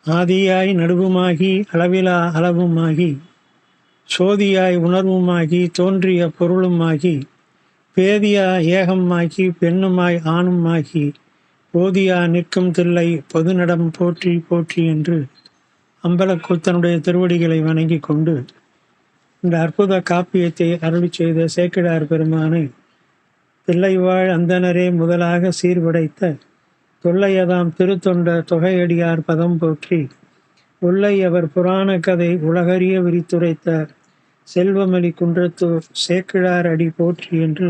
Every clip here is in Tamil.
ஆதியாய் நடுவுமாகி அளவிலா அளவுமாகி சோதியாய் உணர்வுமாகி தோன்றிய பொருளுமாகி பேதியா ஏகமாகி பெண்ணுமாய் ஆணுமாகி போதியா நிற்கும் தில்லை பொதுநடம் போற்றி போற்றி என்று அம்பலக்கூத்தனுடைய திருவடிகளை வணங்கி கொண்டு இந்த அற்புத காப்பியத்தை அருளி செய்த சேக்கிழார் பெருமானை தில்லைவாழ் அந்தணரே முதலாக சீர்படைத்த தொல்லையதாம் திருத்தொண்ட தொகையடியார் பதம் போற்றி உள்ளை அவர் புராண கதை உலகறிய விரித்துரைத்த செல்வமலி குன்றத்தூர் சேக்கிழார் அடி போற்றி என்று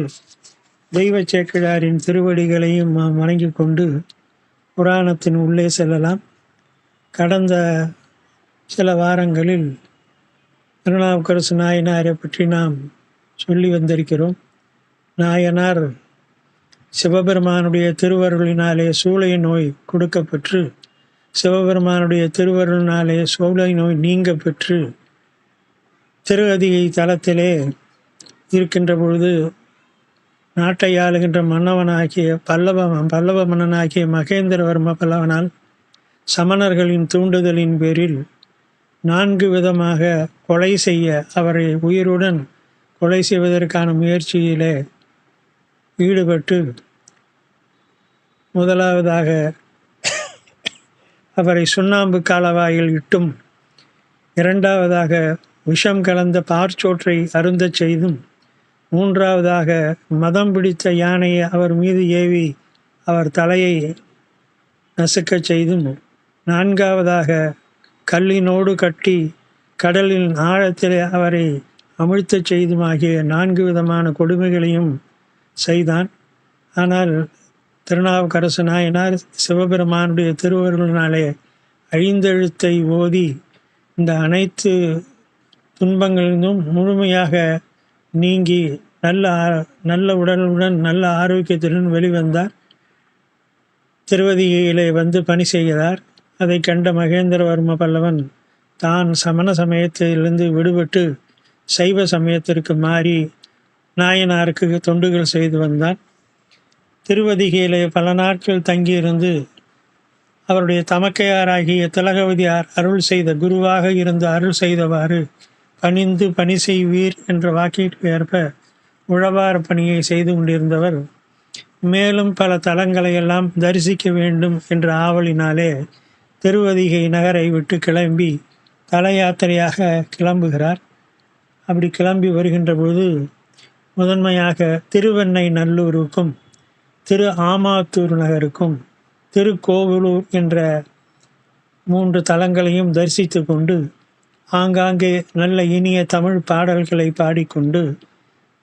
தெய்வ சேக்கிழாரின் திருவடிகளையும் நாம் வணங்கி கொண்டு புராணத்தின் உள்ளே செல்லலாம். கடந்த சில வாரங்களில் திருநாவுக்கரசு நாயனாரை பற்றி நாம் சொல்லி வந்திருக்கிறோம். நாயனார் சிவபெருமானுடைய திருவருளினாலே சூளை நோய் கொடுக்கப்பெற்று சிவபெருமானுடைய திருவருளினாலே சூளை நோய் நீங்க பெற்று திருஅதிகை தலத்திலே இருக்கின்ற பொழுது நாட்டை ஆளுகின்ற மன்னவனாகிய பல்லவ மன்னனாகிய மகேந்திரவர்ம பல்லவனால் சமணர்களின் தூண்டுதலின் பேரில் 4 விதமாக கொலை செய்ய அவரை உயிருடன் கொலை செய்வதற்கான முயற்சியிலே ஈடுபட்டு முதலாவதாக அவரை சுண்ணாம்பு காலவாயில் இட்டும், இரண்டாவதாக விஷம் கலந்த பார்ச்சோற்றை அருந்தச் செய்தும், மூன்றாவதாக மதம் பிடித்த யானையை அவர் மீது ஏவி அவர் தலையை நசுக்கச் செய்தும், நான்காவதாக கல்லினோடு கட்டி கடலின் ஆழத்திலே அவரை அமிழ்த்தச் செய்தும் ஆகிய 4 விதமான கொடுமைகளையும் செய்தான். ஆனால் திருநாவுக்கரசு நாயனார் சிவபெருமானுடைய திருவருளினாலே ஐந்தெழுத்தை ஓதி இந்த அனைத்து துன்பங்களிலும் முழுமையாக நீங்கி நல்ல உடலுடன் நல்ல ஆரோக்கியத்துடன் வெளிவந்தார். திருவதிகையிலே வந்து பணி செய்கிறார். அதை கண்ட மகேந்திரவர்ம பல்லவன் தான் சமண சமயத்திலிருந்து விடுபட்டு சைவ சமயத்திற்கு மாறி நாயனாருக்கு தொண்டுகள் செய்து வந்தான். திருவதிகையிலே பல நாட்கள் தங்கியிருந்து அவருடைய தமக்கையாராகிய திலகவதியார் அருள் செய்த குருவாக இருந்து அருள் செய்தவாறு பணிந்து பணி செய்வீர் என்ற வாக்கிற்கு ஏற்ப உழவார பணியை செய்து கொண்டிருந்தவர் மேலும் பல தலங்களை எல்லாம் தரிசிக்க வேண்டும் என்ற ஆவலினாலே திருவதிகை நகரை விட்டு கிளம்பி தல யாத்திரையாக கிளம்புகிறார். அப்படி கிளம்பி வருகின்ற பொழுது முதன்மையாக திருவெண்ணை நல்லூருக்கும் திரு ஆமாத்தூர் நகருக்கும் திருக்கோவலூர் என்ற 3 தலங்களையும் தரிசித்து கொண்டு ஆங்காங்கே நல்ல இனிய தமிழ் பாடல்களை பாடிக்கொண்டு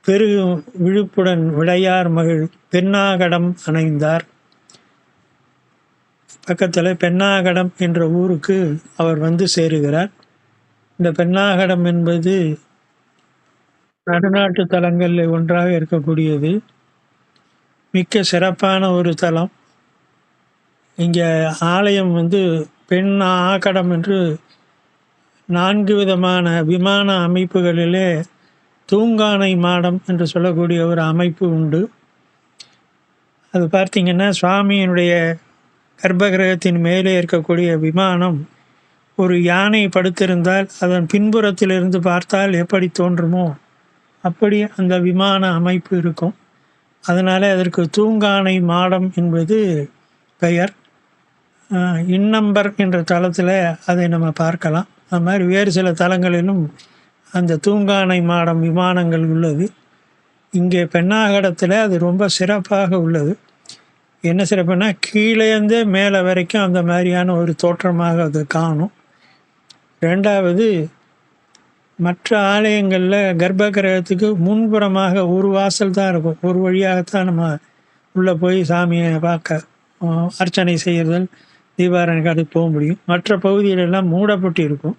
பெருகும் விழுப்புடன் விளையார் மகிழ் பெண்ணாகடம் அணைந்தார். பக்கத்தில் பெண்ணாகடம் என்ற ஊருக்கு அவர் வந்து சேருகிறார். இந்த பெண்ணாகடம் என்பது நடுநாட்டு தலங்களில் ஒன்றாக இருக்கக்கூடியது. மிக்க சிறப்பான ஒரு தலம். இங்கே ஆலயம் பெண் ஆகடம் என்று 4 விதமான விமான அமைப்புகளிலே தூங்கானை மாடம் என்று சொல்லக்கூடிய ஒரு அமைப்பு உண்டு. அது பார்த்திங்கன்னா சுவாமியினுடைய கர்ப்பகிரகத்தின் மேலே இருக்கக்கூடிய விமானம் ஒரு யானை படுத்திருந்தால் அதன் பின்புறத்திலிருந்து பார்த்தால் எப்படி தோன்றுமோ அப்படி அந்த விமான அமைப்பு இருக்கும். அதனால் அதற்கு தூங்கானை மாடம் என்பது பெயர். இன்னம்பர் என்ற தலத்தில் அதை நம்ம பார்க்கலாம். அது மாதிரி வேறு சில தலங்களிலும் அந்த தூங்கானை மாடம் விமானங்கள் உள்ளது. இங்கே பெண்ணாகடத்தில் அது ரொம்ப சிறப்பாக உள்ளது. என்ன சிறப்புனா கீழேருந்தே மேலே வரைக்கும் அந்த மாதிரியான ஒரு தோற்றமாக அது காணும். ரெண்டாவது, மற்ற ஆலயங்களில் கர்ப்ப கிரகத்துக்கு முன்புறமாக ஒரு வாசல் தான் இருக்கும். ஒரு வழியாகத்தான் நம்ம உள்ளே போய் சாமியை பார்க்க அர்ச்சனை செய்கிறதல் தீபாராதனை காட்டுக்கு போக முடியும். மற்ற பகுதிகளெல்லாம் மூடப்பட்டு இருக்கும்.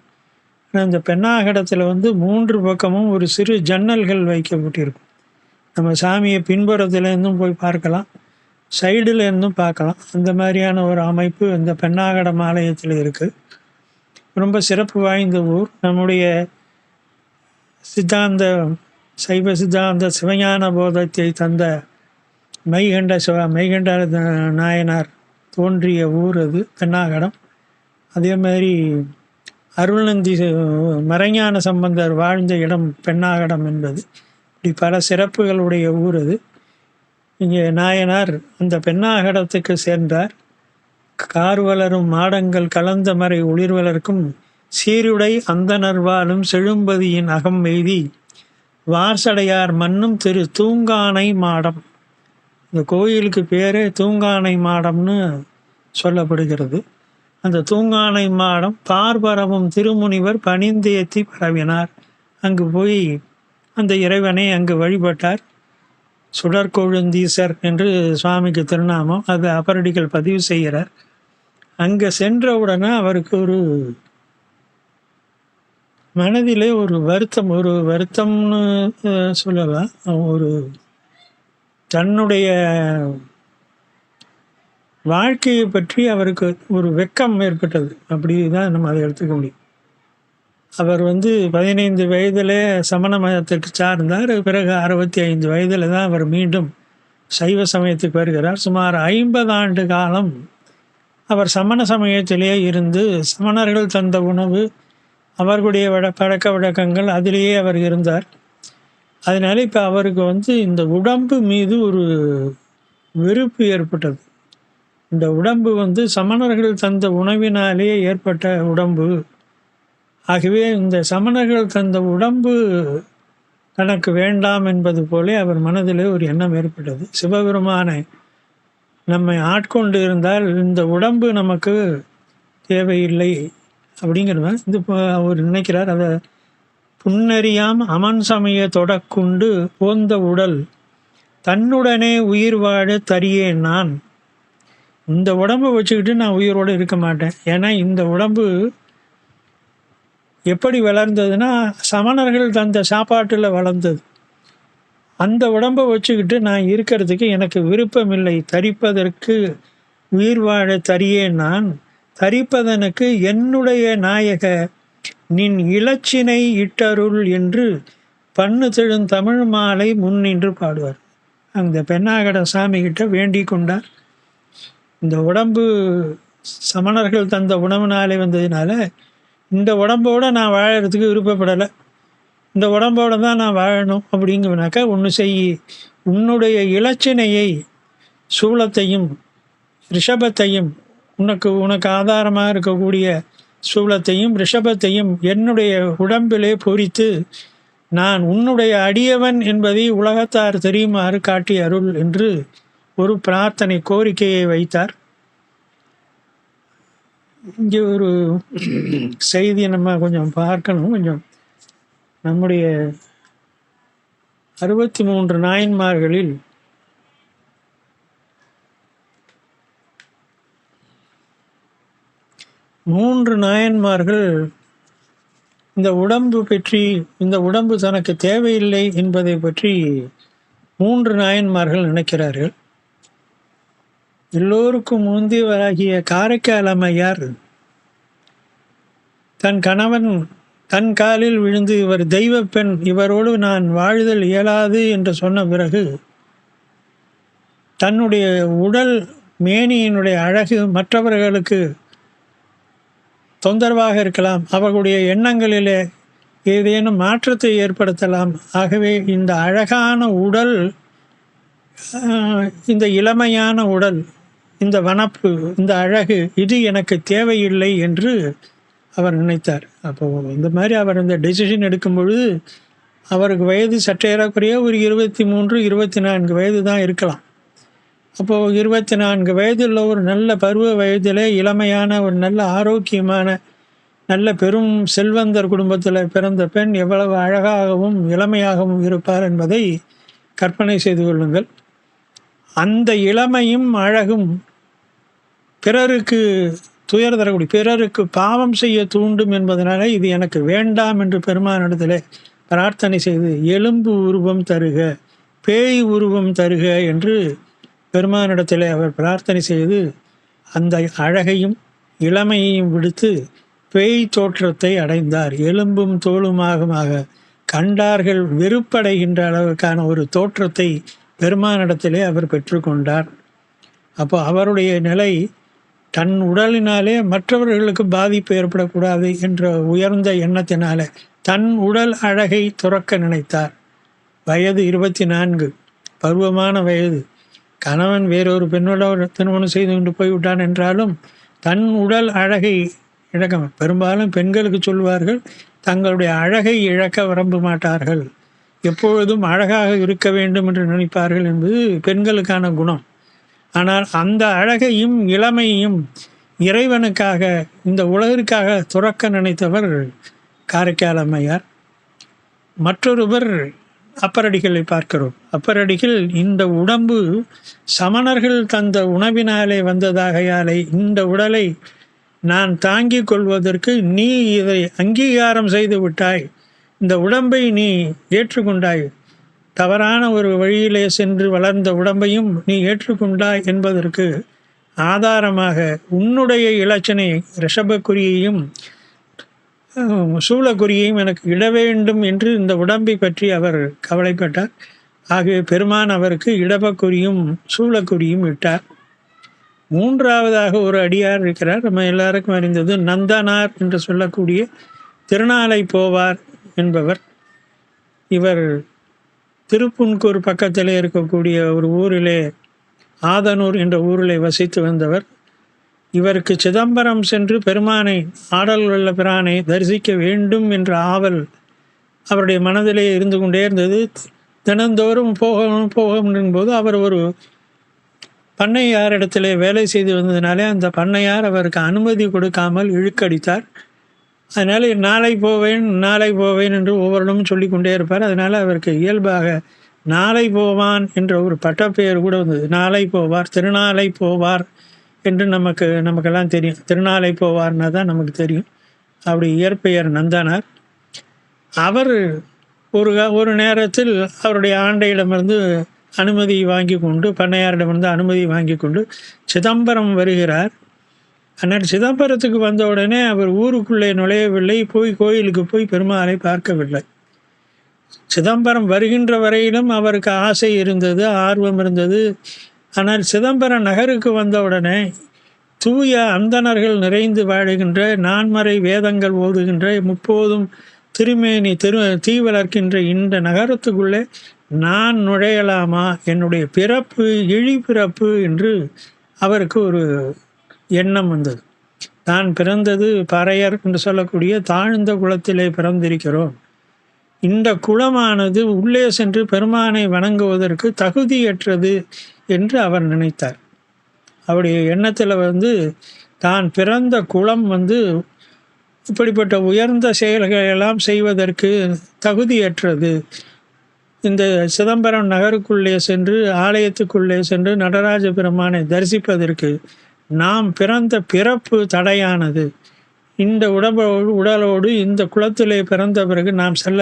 ஆனால் இந்த பெண்ணாகடத்தில் 3 பக்கமும் ஒரு சிறு ஜன்னல்கள் வைக்கப்பட்டிருக்கும். நம்ம சாமியை பின்புறத்துலேருந்தும் போய் பார்க்கலாம், சைடில் இருந்தும் பார்க்கலாம். அந்த மாதிரியான ஒரு அமைப்பு இந்த பெண்ணாகடம் ஆலயத்தில் இருக்குது. ரொம்ப சிறப்பு வாய்ந்த ஊர். நம்முடைய சைவ சித்தாந்த சிவஞான போதத்தை தந்த மெய்கண்ட நாயனார் தோன்றிய ஊர் அது பெண்ணாகடம். அதே மாதிரி அருள்நந்தி மறைஞான சம்பந்தர் வாழ்ந்த இடம் பெண்ணாகடம் என்பது, இப்படி பல சிறப்புகளுடைய ஊர் அது. இங்கே நாயனார் அந்த பெண்ணாகடத்துக்கு சேர்ந்தார். கார் வளரும் மாடங்கள் கலந்த மறை ஒளிர் வளர்க்கும் சீருடை அந்தணர் வாழும் செழும்பதியின் அகம் எய்தி வார்சடையார் மன்னும் திரு தூங்கானை மாடம். இந்த கோயிலுக்கு பேரே தூங்கானை மாடம்னு சொல்லப்படுகிறது. அந்த தூங்கானை மாடம் பார்பரவும் திருமுனிவர் பணிந்தேத்தி பரவினார். அங்கு போய் அந்த இறைவனை அங்கு வழிபட்டார். சுடற்கொழுந்தீசர் என்று சுவாமிக்கு திருநாமம். அது அப்பரடிகள் பதிவு செய்கிறார். அங்கே சென்றவுடனே அவருக்கு ஒரு மனதிலே ஒரு வருத்தம்னு சொல்லலாம். ஒரு தன்னுடைய வாழ்க்கையை பற்றி அவருக்கு ஒரு வெட்கம் ஏற்பட்டது. அப்படி தான் நம்ம அதை எடுத்துக்க முடியும். அவர் 15 வயதில் சமண மதத்திற்கு சார்ந்தார். பிறகு 65 வயதில் தான் அவர் மீண்டும் சைவ சமயத்துக்கு வருகிறார். சுமார் 50 ஆண்டு காலம் அவர் சமண சமயத்திலே இருந்து சமணர்கள் தந்த உணவு, அவர்களுடைய பழக்க வழக்கங்கள், அதிலேயே அவர் இருந்தார். அதனால இப்போ அவருக்கு இந்த உடம்பு மீது ஒரு வெறுப்பு ஏற்பட்டது. இந்த உடம்பு சமணர்கள் தந்த உணவினாலே ஏற்பட்ட உடம்பு. ஆகவே இந்த சமணர்கள் தந்த உடம்பு தனக்கு வேண்டாம் என்பது போல அவர் மனதில் ஒரு எண்ணம் ஏற்பட்டது. சிவபெருமானை நம்மை ஆட்கொண்டு இருந்தால் இந்த உடம்பு நமக்கு தேவையில்லை அப்படிங்கிறத அவர் நினைக்கிறார். அதை புன்னறியாம் அமன் சமய தொடக்குண்டு போந்த உடல் தன்னுடனே உயிர் வாழ தரியேன் நான். இந்த உடம்பை வச்சுக்கிட்டு நான் உயிரோடு இருக்க மாட்டேன். ஏன்னா இந்த உடம்பு எப்படி வளர்ந்ததுன்னா சமணர்கள் தந்த சாப்பாட்டில் வளர்ந்தது. அந்த உடம்பை வச்சுக்கிட்டு நான் இருக்கிறதுக்கு எனக்கு விருப்பமில்லை. தரிப்பதற்கு உயிர் வாழ தரியேன் நான். தரிப்பதனுக்கு என்னுடைய நாயக நின் இலச்சினை இட்டருள் என்று பண்ணு தெழும் தமிழ் மாலை முன்னின்று பாடுவார். அந்த பெண்ணாகட சாமி கிட்ட வேண்டிக் கொண்டார். இந்த உடம்பு சமணர்கள் தந்த உணவுனாலே வந்ததுனால இந்த உடம்போடு நான் வாழறதுக்கு விருப்பப்படலை. இந்த உடம்போடு தான் நான் வாழணும். அப்படிங்கிறனாக்கா ஒன்று செய், உன்னுடைய இலச்சினையை சூலத்தையும் ரிஷபத்தையும் உனக்கு ஆதாரமாக இருக்கக்கூடிய சூலத்தையும் ரிஷபத்தையும் என்னுடைய உடம்பிலே பொறித்து நான் உன்னுடைய அடியவன் என்பதை உலகத்தார் தெரியுமாறு காட்டி அருள் என்று ஒரு பிரார்த்தனை கோரிக்கையை வைத்தார். இங்கே ஒரு செய்தி நம்ம கொஞ்சம் பார்க்கணும். கொஞ்சம் நம்முடைய 63 நாயன்மார்களில் மூன்று நாயன்மார்கள் இந்த உடம்பு பற்றி, இந்த உடம்பு தனக்கு தேவையில்லை என்பதை பற்றி 3 நாயன்மார்கள் நினைக்கிறார்கள். எல்லோருக்கும் முந்தியவராகிய காரைக்கால் அம்மையார் தன் கணவன் தன் காலில் விழுந்து இவர் தெய்வ பெண், இவரோடு நான் வாழுதல் இயலாது என்று சொன்ன பிறகு தன்னுடைய உடல் மேனியினுடைய அழகு மற்றவர்களுக்கு தொந்தரவாக இருக்கலாம், அவர்களுடைய எண்ணங்களிலே ஏதேனும் மாற்றத்தை ஏற்படுத்தலாம். ஆகவே இந்த அழகான உடல், இந்த இளமையான உடல், இந்த வனப்பு, இந்த அழகு, இது எனக்கு தேவையில்லை என்று அவர் நினைத்தார். அப்போது இந்த மாதிரி அவர் இந்த டெசிஷன் எடுக்கும் பொழுது அவருக்கு வயது சற்றேறக்குறைய ஒரு 23, 24 வயது தான் இருக்கலாம். அப்போது 24 வயதில் ஒரு நல்ல பருவ வயதில் இளமையான ஒரு நல்ல ஆரோக்கியமான நல்ல பெரும் செல்வந்தர் குடும்பத்தில் பிறந்த பெண் எவ்வளவு அழகாகவும் இளமையாகவும் இருப்பார் என்பதை கற்பனை செய்து கொள்ளுங்கள். அந்த இளமையும் அழகும் பிறருக்கு துயர் தரக்கூடிய, பிறருக்கு பாவம் செய்ய தூண்டும் என்பதனால இது எனக்கு வேண்டாம் என்று பெருமானிடத்தில் பிரார்த்தனை செய்து எலும்பு உருவம் தருக, பேய் உருவம் தருக என்று பெருமானிடத்தில் அவர் பிரார்த்தனை செய்து அந்த அழகையும் இளமையையும் விடுத்து பேய் தோற்றத்தை அடைந்தார். எலும்பும் தோலுமாக கண்டார்கள் வெறுப்படைகின்ற அளவுக்கான ஒரு தோற்றத்தை பெருமானிடத்திலே அவர் பெற்றுக்கொண்டார். அப்போ அவருடைய நிலை தன் உடலினாலே மற்றவர்களுக்கு பாதிப்பு ஏற்படக்கூடாது என்ற உயர்ந்த எண்ணத்தினாலே தன் உடல் அழகை துறக்க நினைத்தார். வயது 24, பருவமான வயது. கணவன் வேறொரு பெண்ணோட திருமணம் செய்து கொண்டு போய்விட்டான் என்றாலும் தன் உடல் அழகை இழக்க, பெரும்பாலும் பெண்களுக்கு சொல்வார்கள், தங்களுடைய அழகை இழக்க விரும்ப மாட்டார்கள், எப்பொழுதும் அழகாக இருக்க வேண்டும் என்று நினைப்பார்கள் என்பது பெண்களுக்கான குணம். ஆனால் அந்த அழகையும் இளமையையும் இறைவனுக்காக, இந்த உலகிற்காக துறக்க நினைத்தவர் காரைக்கால் அம்மையார். மற்றொருவர் அப்பரடிகளை பார்க்கிறோம். அப்பரடிகள், இந்த உடம்பு சமணர்கள் தந்த உணவினாலே வந்ததாகையாலே இந்த உடலை நான் தாங்கிக் கொள்வதற்கு நீ இதை அங்கீகாரம் செய்து விட்டாய், இந்த உடம்பை நீ ஏற்றுக்கொண்டாய், தவறான ஒரு வழியிலே சென்று வளர்ந்த உடம்பையும் நீ ஏற்றுக்கொண்டாய் என்பதற்கு ஆதாரமாக உன்னுடைய இலச்சனை ரிஷபக்குரியையும் சூலக்குரியையும் எனக்கு இட வேண்டும் என்று இந்த உடம்பை பற்றி அவர் கவலைப்பட்டார். ஆகவே பெருமான் அவருக்கு இடபக்குரியும் சூலக்குரியும் இட்டார். மூன்றாவதாக ஒரு அடியார் இருக்கிறார், நம்ம எல்லாருக்கும் அறிந்தது, நந்தனார் என்று சொல்லக்கூடிய திருநாளை போவார் என்பவர். இவர் திருப்புன்கூர் பக்கத்திலே இருக்கக்கூடிய ஒரு ஊரிலே, ஆதனூர் என்ற ஊரிலே வசித்து வந்தவர். இவருக்கு சிதம்பரம் சென்று பெருமானை, ஆடல் உள்ள பிரானை தரிசிக்க வேண்டும் என்ற ஆவல் அவருடைய மனதிலே இருந்து கொண்டே இருந்தது. தினந்தோறும் போகும் போது அவர் ஒரு பண்ணையாரிடத்திலே வேலை செய்து வந்ததினாலே அந்த பண்ணையார் அவருக்கு அனுமதி கொடுக்காமல் இழுக்கடித்தார். அதனால் நாளை போவேன் என்று ஒவ்வொருடமும் சொல்லி கொண்டே இருப்பார். அதனால் அவருக்கு இயல்பாக நாளை போவான் என்ற ஒரு பட்டப்பெயர் கூட வந்தது. நாளை போவார், திருநாளை போவார் என்று நமக்கெல்லாம் தெரியும். திருநாளை போவார்னா தான் நமக்கு தெரியும். அப்படி இயற்பெயர் நந்தனார். அவர் ஒரு நேரத்தில் அவருடைய ஆண்டையிடமிருந்து அனுமதி வாங்கி கொண்டு, பண்ணையாரிடமிருந்து அனுமதி வாங்கி கொண்டு சிதம்பரம் வருகிறார். ஆனால் சிதம்பரத்துக்கு வந்த உடனே அவர் ஊருக்குள்ளே நுழையவில்லை, கோயிலுக்கு போய் பெருமாளை பார்க்கவில்லை. சிதம்பரம் வருகின்ற வரையிலும் அவருக்கு ஆசை இருந்தது, ஆர்வம் இருந்தது. ஆனால் சிதம்பரம் நகருக்கு வந்தவுடனே தூய அந்தணர்கள் நிறைந்து வாழுகின்ற, நான்மறை வேதங்கள் ஓதுகின்ற, முப்போதும் திருமேனி தீ வளர்க்கின்ற இந்த நகரத்துக்குள்ளே நான் நுழையலாமா, என்னுடைய பிறப்பு இழி பிறப்பு என்று அவருக்கு ஒரு எண்ணம் வந்தது. தான் பிறந்தது பறையர் என்று சொல்லக்கூடிய தாழ்ந்த குலத்திலே பிறந்திருக்கிறோம், இந்த குலமானது உள்ளே சென்று பெருமானை வணங்குவதற்கு தகுதியற்றது என்று அவர் நினைத்தார். அவருடைய எண்ணத்தில் தான் பிறந்த குலம் இப்படிப்பட்ட உயர்ந்த செயல்களெல்லாம் செய்வதற்கு தகுதியற்றது. இந்த சிதம்பரம் நகருக்குள்ளே சென்று, ஆலயத்துக்குள்ளே சென்று நடராஜ பெருமானை தரிசிப்பதற்கு நாம் பிறந்த பிறப்பு தடையானது. இந்த உடலோடு இந்த குலத்திலே பிறந்த பிறகு நாம் செல்ல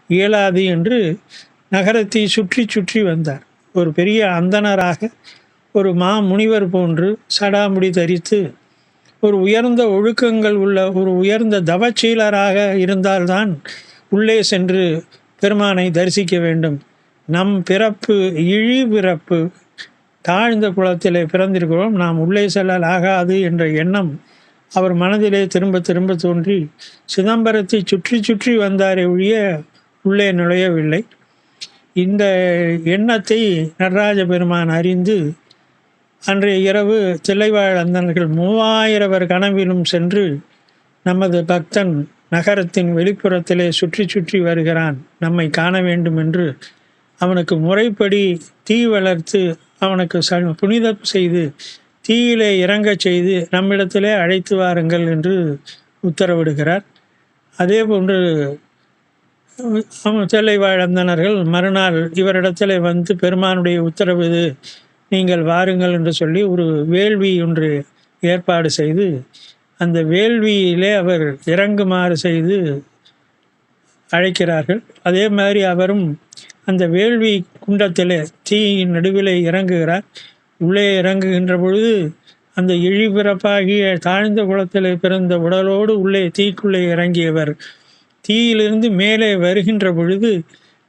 இயலாது என்று நகரத்தை சுற்றி சுற்றி வந்தார். ஒரு பெரிய அந்தணராக, ஒரு முனிவர் போன்று சடாமுடி தரித்து, ஒரு உயர்ந்த ஒழுக்கங்கள் உள்ள ஒரு உயர்ந்த தவச்சீலராக இருந்தால்தான் உள்ளே சென்று பெருமானை தரிசிக்க வேண்டும். நம் பிறப்பு இழி பிறப்பு, தாழ்ந்த குலத்திலே பிறந்திருக்கிறோம், நாம் உள்ளே செல்லல் ஆகாது என்ற எண்ணம் அவர் மனதிலே திரும்ப திரும்ப தோன்றி சிதம்பரத்தை சுற்றி சுற்றி வந்தாரே ஒழிய உள்ளே நுழையவில்லை. இந்த எண்ணத்தை நடராஜ பெருமான் அறிந்து அன்றைய இரவு தில்லைவாழ் அந்தணர்கள் 3000 கனவிலும் சென்று நமது பக்தன் நகரத்தின் வெளிப்புறத்திலே சுற்றி சுற்றி வருகிறான், நம்மை காண வேண்டும் என்று அவனுக்கு முறைப்படி தீ வளர்த்து அவனுக்கு புனிதம் செய்து தீயிலே இறங்கச் செய்து நம்மிடத்திலே அழைத்து வாருங்கள் என்று உத்தரவிடுகிறார். அதே போன்று தில்லைவாழ் அந்தணர்கள் மறுநாள் இவரிடத்தில் வந்து பெருமானுடைய உத்தரவு இது, நீங்கள் வாருங்கள் என்று சொல்லி ஒரு வேள்வி ஒன்று ஏற்பாடு செய்து அந்த வேள்வியிலே அவர் இறங்குமாறு செய்து அழைக்கிறார்கள். அதே மாதிரி அவரும் அந்த வேள்வி குண்டத்திலே தீயின் நடுவிலே இறங்குகிறார். உள்ளே இறங்குகின்ற பொழுது அந்த இழிபிறப்பாகிய தாழ்ந்த குலத்திலே பிறந்த உடலோடு உள்ளே தீக்குள்ளே இறங்கியவர் தீயிலிருந்து மேலே வருகின்ற பொழுது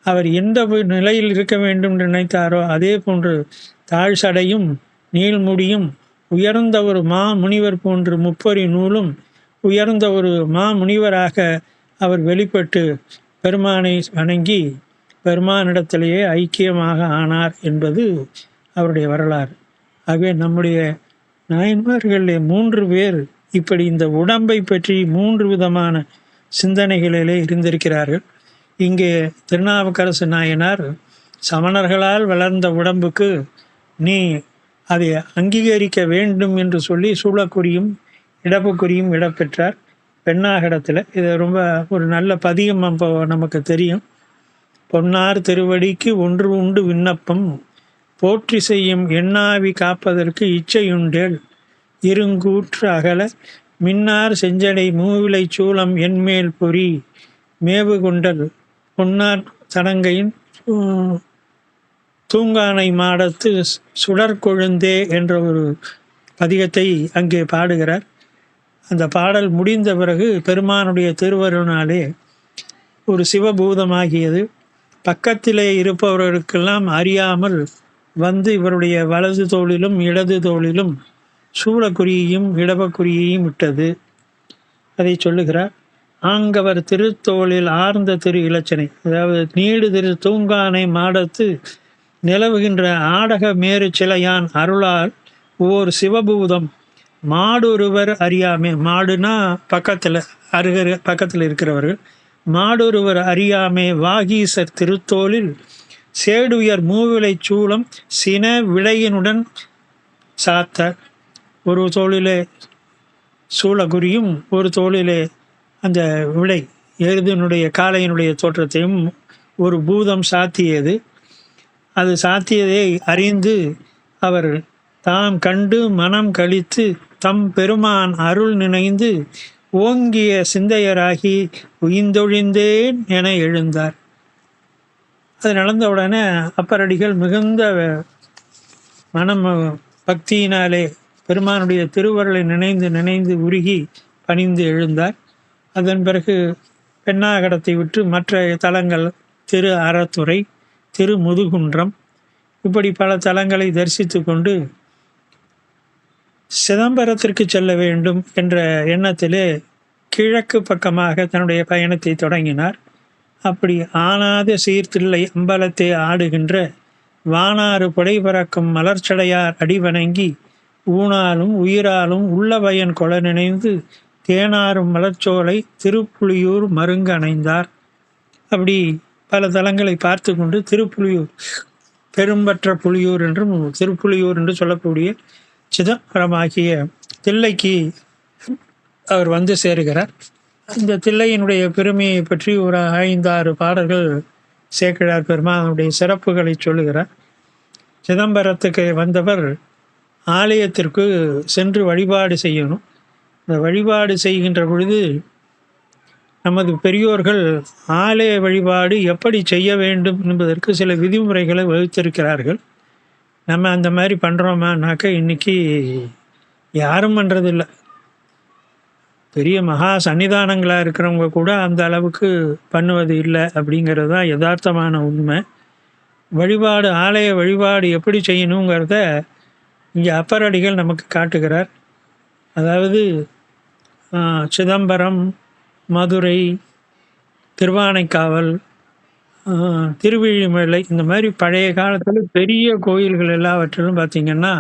அவர் எந்த நிலையில் இருக்க வேண்டும் என்று நினைத்தாரோ அதே போன்று தாழ் சடையும் நீள்முடியும் உயர்ந்த ஒரு முனிவர் போன்று முப்பொறி நூலும் உயர்ந்த ஒரு முனிவராக அவர் வெளிப்பட்டு பெருமானை வணங்கி பெருமானிடத்திலேயே ஐக்கியமாக ஆனார் என்பது அவருடைய வரலாறு. ஆகவே நம்முடைய நாயன்மார்களிலே 3 பேர் இப்படி இந்த உடம்பை பற்றி 3 விதமான சிந்தனைகளிலே இருந்திருக்கிறார்கள். இங்கே திருநாவுக்கரசு நாயனார் சமணர்களால் வளர்ந்த உடம்புக்கு நீ அதை அங்கீகரிக்க வேண்டும் என்று சொல்லி சூளக்குறியும் இடப்புக்குறியும் இடப்பெற்றார் பெண்ணாகடத்தில். இது ரொம்ப ஒரு நல்ல பதிகம் நமக்கு தெரியும். பொன்னார் திருவடிக்கு ஒன்று உண்டு விண்ணப்பம் போற்றி செய்யும் எண்ணாவி காப்பதற்கு இச்சையுண்டேல் இருங்கூற்று அகல மின்னார் செஞ்சடை மூவிலை சூளம் என்மேல் பொறி மேவு கொண்டல் பொன்னார் தடங்கையின் தூங்கானை மாடத்து சுடற்கொழுந்தே என்ற ஒரு பதிகத்தை அங்கே பாடுகிறார். அந்த பாடல் முடிந்த பிறகு பெருமானுடைய திருவருளாலே ஒரு சிவபூதமாகியது பக்கத்திலே இருப்பவர்களுக்கெல்லாம் அறியாமல் வந்து இவருடைய வலது தோளிலும் இடது தோளிலும் சூளக்குறியையும் இடபக்குறியையும் விட்டது. அதை சொல்லுகிறார். ஆங்கவர் திருத்தோளில் ஆர்ந்த திரு இலச்சனை, அதாவது நீடு திரு தூங்கானை மாடத்து நிலவுகின்ற ஆடக மேறு சிலையான் அருளால் ஓர் சிவபூதம் மாடொருவர் அறியாமே. மாடுனா பக்கத்தில் இருக்கிறவர்கள். மாடொருவர் அறியாமே வாகீசர் திருத்தோளில் சேடுயர் மூவிலை சூளம் சின விடையினுடன் சாத்த. ஒரு தோளிலே சூளகுரியும் ஒரு தோளிலே அந்த விடை எருதினுடைய காளையினுடைய தோற்றத்தையும் ஒரு பூதம் சாத்தியது. அது சாத்தியதை அறிந்து அவர் தாம் கண்டு மனம் கழித்து தம் பெருமான் அருள் நினைந்து ஓங்கிய சிந்தையராகி உயிர்ந்தொழிந்தேன் என எழுந்தார். அது நடந்தவுடனே அப்பரடிகள் மிகுந்த மனம் பக்தியினாலே பெருமானுடைய திருவருளை நினைந்து உருகி பணிந்து எழுந்தார். அதன் பிறகு பெண்ணாகடத்தை விட்டு மற்ற தலங்கள் திரு அறத்துறை, திரு முதுகுன்றம், இப்படி பல தலங்களை தரிசித்து கொண்டு சிதம்பரத்திற்கு செல்ல வேண்டும் என்ற எண்ணத்திலே கிழக்கு பக்கமாக தன்னுடைய பயணத்தை தொடங்கினார். அப்படி ஆனாத சீர்தில்லை அம்பலத்தை ஆடுகின்ற வானாறு புடை பறக்கும் மலர்ச்சடையார் அடிவணங்கி ஊனாலும் உயிராலும் உள்ள பயன் கொல நினைந்து தேனாரும் மலர்ச்சோலை திருப்புலியூர் மருங்கு அணைந்தார். அப்படி பல தலங்களை பார்த்து கொண்டு திருப்புலியூர், பெரும்பற்ற புலியூர் என்றும் திருப்புலியூர் என்று சொல்லக்கூடிய சிதம்பரமாகிய தில்லைக்கு அவர் வந்து சேருகிறார். இந்த தில்லையினுடைய பெருமையை பற்றி ஒரு 5-6 பாடல்கள் சேக்கிழார் பெருமானுடைய சிறப்புகளை சொல்லுகிறார். சிதம்பரத்துக்கு வந்தவர் ஆலயத்திற்கு சென்று வழிபாடு செய்யணும். இந்த வழிபாடு செய்கின்ற பொழுது நமது பெரியோர்கள் ஆலய வழிபாடு எப்படி செய்ய வேண்டும் என்பதற்கு சில விதிமுறைகளை வகுத்திருக்கிறார்கள். நம்ம அந்த மாதிரி பண்ணுறோமானாக்க இன்றைக்கி யாரும் பண்ணுறதில்லை. பெரிய மகா சன்னிதானங்களாக இருக்கிறவங்க கூட அந்த அளவுக்கு பண்ணுவது இல்லை அப்படிங்கிறது தான் யதார்த்தமான உண்மை. வழிபாடு, ஆலய வழிபாடு எப்படி செய்யணுங்கிறத இங்கே அப்பரடிகள் நமக்கு காட்டுகிறார். அதாவது சிதம்பரம், மதுரை, திருவானைக்காவல், திருவிழிமலை, இந்த மாதிரி பழைய காலத்தில் பெரிய கோயில்கள் எல்லாவற்றிலும் பார்த்திங்கன்னா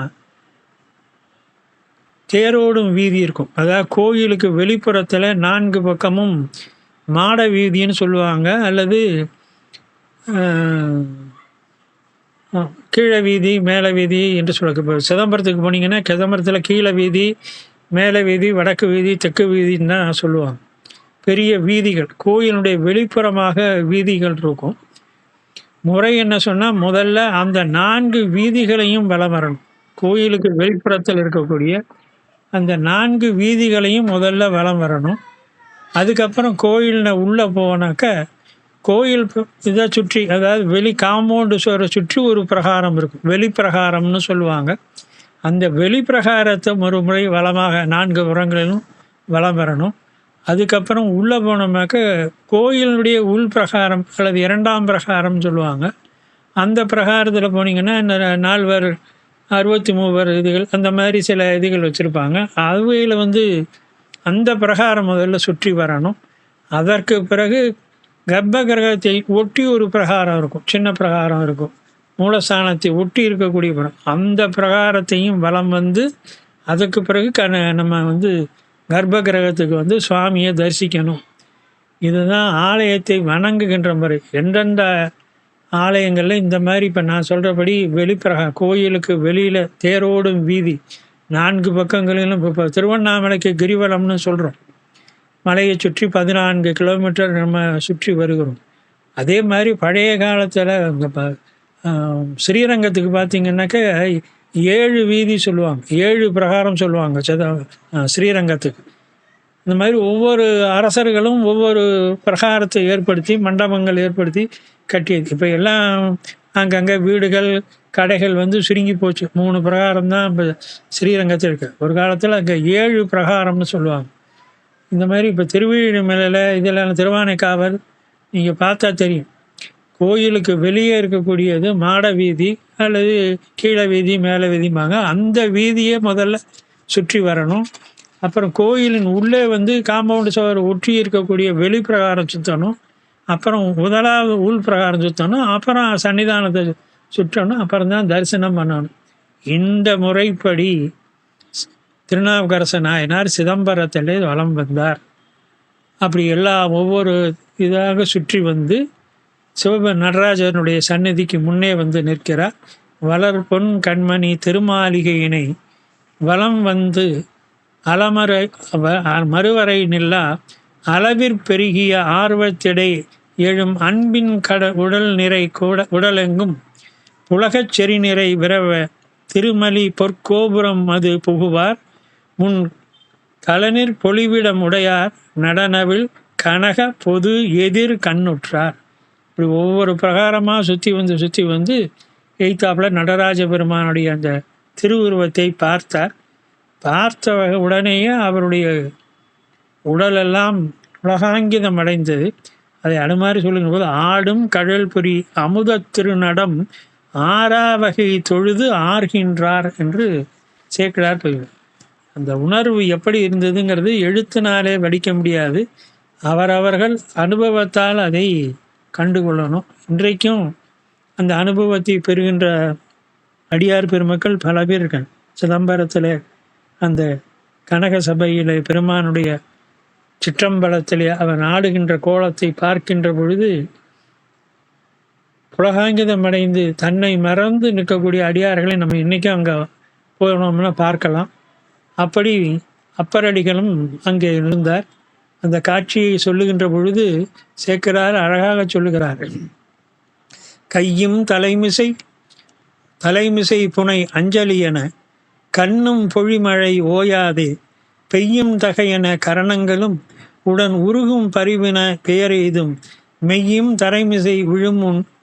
தேரோடும் வீதி இருக்கும். அதாவது கோயிலுக்கு வெளிப்புறத்தில் 4 பக்கமும் மாட வீதின்னு சொல்லுவாங்க, அல்லது கீழே வீதி மேலே வீதி என்று சொல்ல. சிதம்பரத்துக்கு போனீங்கன்னா சிதம்பரத்தில் கீழே வீதி, மேலே வீதி, வடக்கு வீதி, தெற்கு வீதின்னு தான் சொல்லுவாங்க. பெரிய வீதிகள், கோயிலுடைய வெளிப்புறமாக வீதிகள் இருக்கும். முறை என்ன சொன்னால், முதல்ல அந்த 4 வீதிகளையும் வலம் வரணும். கோயிலுக்கு வெளிப்புறத்தில் இருக்கக்கூடிய அந்த 4 வீதிகளையும் முதல்ல வலம் வரணும். அதுக்கப்புறம் கோயிலில் உள்ளே போனாக்க கோயில் இதை சுற்றி, அதாவது வெளி காம்பவுண்டு சுவரை சுற்றி ஒரு பிரகாரம் இருக்கும், வெளிப்பிரகாரம்னு சொல்லுவாங்க. அந்த வெளிப்பிரகாரத்தை மறுமுறை வளமாக 4 புறங்களிலும் வலம் வரணும். அதுக்கப்புறம் உள்ளே போனோம்னாக்க கோயிலுடைய உள் பிரகாரம் அல்லது 2ஆம் பிரகாரம்னு சொல்லுவாங்க. அந்த பிரகாரத்தில் போனீங்கன்னா இந்த 4 63 இதுகள் அந்த மாதிரி சில இதுகள் வச்சுருப்பாங்க. அவையில் வந்து அந்த பிரகாரம் முதல்ல சுற்றி வரணும். அதற்கு பிறகு கர்ப்ப கிரகத்தை ஒட்டி ஒரு பிரகாரம் இருக்கும், சின்ன பிரகாரம் இருக்கும். மூலஸ்தானத்தை ஒட்டி இருக்கக்கூடிய அந்த பிரகாரத்தையும் வலம் வந்து அதுக்கு பிறகு நம்ம வந்து கர்ப்ப கிரகத்துக்கு வந்து சுவாமியை தரிசிக்கணும். இதுதான் ஆலயத்தை வணங்குகின்ற முறை. எந்தெந்த ஆலயங்களில் இந்த மாதிரி இப்போ நான் சொல்கிறபடி கோயிலுக்கு வெளியில் தேரோடும் வீதி 4 பக்கங்களிலும் இப்போ திருவண்ணாமலைக்கு கிரிவலம்னு சொல்கிறோம். மலையை சுற்றி 14 கிலோமீட்டர் நம்ம சுற்றி வருகிறோம். அதே மாதிரி பழைய காலத்தில் இங்கே ஸ்ரீரங்கத்துக்கு பார்த்திங்கன்னாக்க 7 வீதி சொல்லுவாங்க, 7 பிரகாரம் சொல்லுவாங்க ஸ்ரீரங்கத்துக்கு. இந்த மாதிரி ஒவ்வொரு அரசர்களும் ஒவ்வொரு பிரகாரத்தை ஏற்படுத்தி மண்டபங்கள் ஏற்படுத்தி கட்டியது. இப்போ எல்லாம் அங்கங்கே வீடுகள் கடைகள் வந்து சுருங்கி போச்சு. 3 பிரகாரம் தான் இப்போ ஸ்ரீரங்கத்தில் இருக்குது. ஒரு காலத்தில் அங்கே 7 பிரகாரம்னு சொல்லுவாங்க. இந்த மாதிரி இப்போ திருவண்ணாமலையில் இதெல்லாம் திருவானைக்காவல் நீங்கள் பார்த்தா தெரியும். கோயிலுக்கு வெளியே இருக்கக்கூடியது மாட வீதி அல்லது கீழே வீதி மேலே வீதிம்பாங்க. அந்த வீதியை முதல்ல சுற்றி வரணும். அப்புறம் கோயிலின் உள்ளே வந்து காம்பவுண்டு சுவர் ஒட்டி இருக்கக்கூடிய வெளி பிரகாரம் சுற்றணும். அப்புறம் முதலாவது உள் பிரகாரம் சுற்றணும். அப்புறம் சன்னிதானத்தை சுற்றணும். அப்புறம் தான் தரிசனம் பண்ணணும். இந்த முறைப்படி திருநாவுக்கரச நாயனார் சிதம்பரத்திலே வலம் வந்தார். அப்படி ஒவ்வொரு இதாக சுற்றி வந்து நடராஜனுடைய சந்நிதிக்கு முன்னே வந்து நிற்கிறார். வளர் பொன் கண்மணி திருமாளிகையினை வலம் வந்து அலமரை மறுவரை நில்லா அளவிற்பெருகிய ஆர்வத்திடை எழும் அன்பின் உடல் நிறை உடலெங்கும் உலகச் செறி நிறை விரவ திருமலி பொற்கோபுரம் அது புகுவார் முன் கலனிற் பொலிவிடம் உடையார் நடனவில் கனக பொது எதிர் கண்ணுற்றார். இப்படி ஒவ்வொரு பிரகாரமாக சுற்றி வந்து எய்த்தாப்புல நடராஜ பெருமானுடைய அந்த திருவுருவத்தை பார்த்தார். பார்த்த உடனேயே அவருடைய உடலெல்லாம் உலகாங்கிதம் அடைந்தது. அதை அனுமாரி சொல்லுகிற போது ஆடும் கடல் புரி அமுத திருநடம் ஆறாவகை தொழுது ஆர்கின்றார் என்று சேர்க்கிறார். அந்த உணர்வு எப்படி இருந்ததுங்கிறது எழுத்தினாலே வடிக்க முடியாது. அவரவர்கள் அனுபவத்தால் அதை கண்டுகொள்ளணும். இன்றைக்கும் அந்த அனுபவத்தை பெறுகின்ற அடியார் பெருமக்கள் பல பேர் இருக்காங்க. சிதம்பரத்தில் அந்த கனக சபையில் பெருமானுடைய சிற்றம்பலத்திலே அவன் ஆடுகின்ற கோலத்தை பார்க்கின்ற பொழுது புலகாங்கிதம் அடைந்து தன்னை மறந்து நிற்கக்கூடிய அடியார்களை நம்ம இன்றைக்கும் அங்கே போனோம்னா பார்க்கலாம். அப்படி அப்பரடிகளும் அங்கே இருந்தார். அந்த காட்சியை சொல்லுகின்ற பொழுது சேக்கிரார் அழகாக சொல்லுகிறார்கள். கையும் தலைமிசை புனை அஞ்சலி என கண்ணும் பொழிமழை ஓயாதே பெய்யும் தகையென கரணங்களும் உடன் உருகும் பரிவின பெயரெய்தும் மெய்யும் தரைமிசை விழும்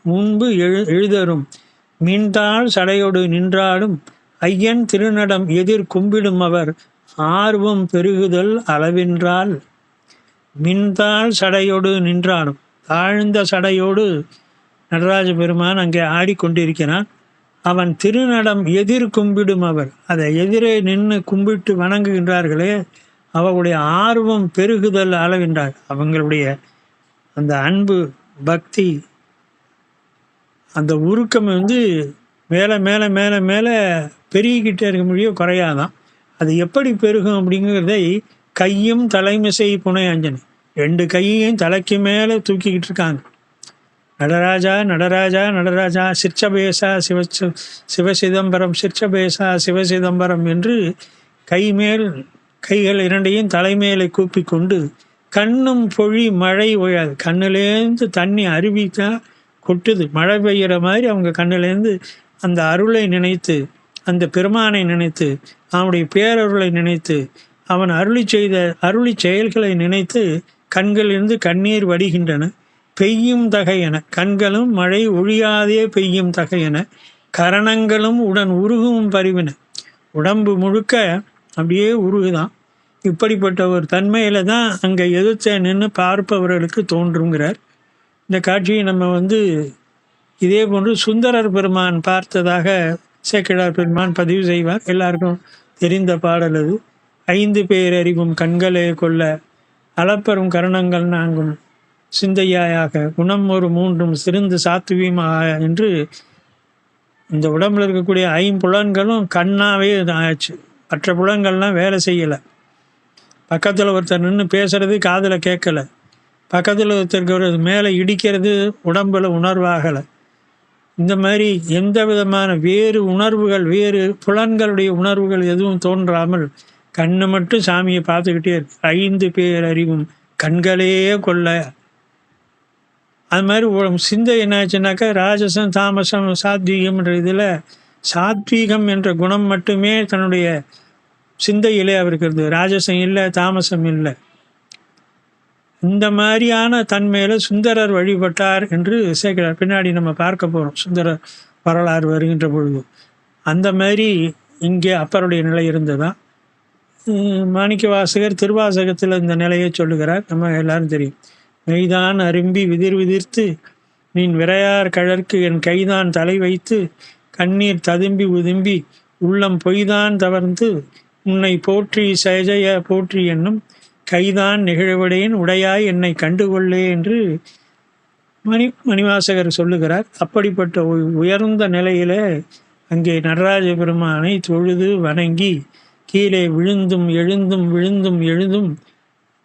முன்பு எழுதரும் மீன்தாள் சடையோடு நின்றாலும் ஐயன் திருநடம் எதிர் கும்பிடும் அவர் ஆர்வம் பெருகுதல் அளவென்றால். மின்தாள் சடையோடு நின்றாலும், தாழ்ந்த சடையோடு நடராஜ பெருமான் அங்கே ஆடிக்கொண்டிருக்கிறான். அவன் திருநடம் எதிர் கும்பிடும் அவர், அதை எதிரே நின்று கும்பிட்டு வணங்குகின்றார்களே, அவர்களுடைய ஆர்வம் பெருகுதல் அளவென்றார். அவங்களுடைய அந்த அன்பு பக்தி அந்த உருக்கம் வந்து மேலே மேலே மேலே மேலே பெருகிக்கிட்டே இருக்க முடியும், குறையாதான். அது எப்படி பெருகும் அப்படிங்கிறதை கையும் தலைமிசை புனை அஞ்சனி 2 கையையும் தலைக்கு மேலே தூக்கிக்கிட்டு இருக்காங்க. நடராஜா நடராஜா நடராஜா சிற்சபேசா சிவசிதம்பரம் சிற்சபேசா சிவசிதம்பரம் என்று கைகள் 2ஐயும் தலைமையில கூப்பி கொண்டு கண்ணும் பொழி மழை ஓயாது. கண்ணிலேருந்து தண்ணி அருவித்தான் கொட்டுது, மழை பெய்கிற மாதிரி அவங்க கண்ணிலேருந்து அந்த அருளை நினைத்து, அந்த பெருமானை நினைத்து, அவனுடைய பேரருளை நினைத்து, அவன் அருளி செயல்களை நினைத்து கண்களிலிருந்து கண்ணீர் வடிகின்றன. பெய்யும் தகையென கண்களும் மழை ஒழியாதே பெய்யும் தகையென கரணங்களும் உடன் உருகும் பரிவின, உடம்பு முழுக்க அப்படியே உருகுதான். இப்படிப்பட்ட ஒரு தன்மையில தான் அங்கே எதிர்த்த நின்று பார்ப்பவர்களுக்கு தோன்றுங்கிறார். இந்த காட்சியை நம்ம இதே போன்று சுந்தரர் பெருமான் பார்த்ததாக சேக்கிழார் பெருமான் பதிவு செய்வார். எல்லாருக்கும் தெரிந்த பாடல் அது. 5 பேரறிவும் கண்களே கொள்ள அளப்பெரும் கரணங்கள் நான்கும் சிந்தையாயாக குணம் ஒரு 3 சிருந்து சாத்துவியமாக என்று இந்த உடம்புல இருக்கக்கூடிய 5 புலன்களும் கண்ணாவே ஆச்சு. மற்ற புலன்கள்லாம் வேலை செய்யலை. பக்கத்தில் ஒருத்தர் நின்று பேசுறது காதில் கேட்கல, பக்கத்தில் ஒருத்தருக்கு மேலே இடிக்கிறது உடம்புல உணர்வாகலை. இந்த மாதிரி எந்த விதமான வேறு உணர்வுகள், வேறு புலன்களுடைய உணர்வுகள் எதுவும் தோன்றாமல் கண்ணு மட்டும் சாமியை பார்த்துக்கிட்டே இருக்கு. 5 பேரறிவும் கண்களே கொள்ள. அது மாதிரி சிந்தை என்னாச்சுனாக்கா ராஜசம் தாமசம் சாத்வீகம்ன்ற இதில் சாத்வீகம் என்ற குணம் மட்டுமே தன்னுடைய சிந்தையிலே அவருக்கு இருந்தது. ராஜசம் இல்லை, தாமசம் இல்லை. இந்த மாதிரியான தன்மையில் சுந்தரர் வழிபட்டார் என்று சேக்கிழார் பின்னாடி நம்ம பார்க்க போகிறோம். சுந்தரர் வரலாறு வருகின்ற பொழுது அந்த மாதிரி இங்கே அப்பருடைய நிலை இருந்ததுதான். மாணிக்க வாசகர் திருவாசகத்தில் இந்த நிலையை சொல்லுகிறார். நம்ம எல்லாரும் தெரியும். மெய்தான் அரும்பி விதிர் விதிர்த்து நீன் விரையார் கழற்கு என் கைதான் தலை வைத்து கண்ணீர் ததும்பி உதும்பி உள்ளம் பொய்தான் தவர்ந்து உன்னை போற்றி சஜய போற்றி என்னும் கைதான் நிகழ்விடையன் உடையாய் என்னை கண்டுகொள்ளே என்று மணிவாசகர் சொல்லுகிறார். அப்படிப்பட்ட உயர்ந்த நிலையில அங்கே நடராஜ பெருமானை தொழுது வணங்கி கீழே விழுந்தும் எழுந்தும் விழுந்தும் எழுந்தும்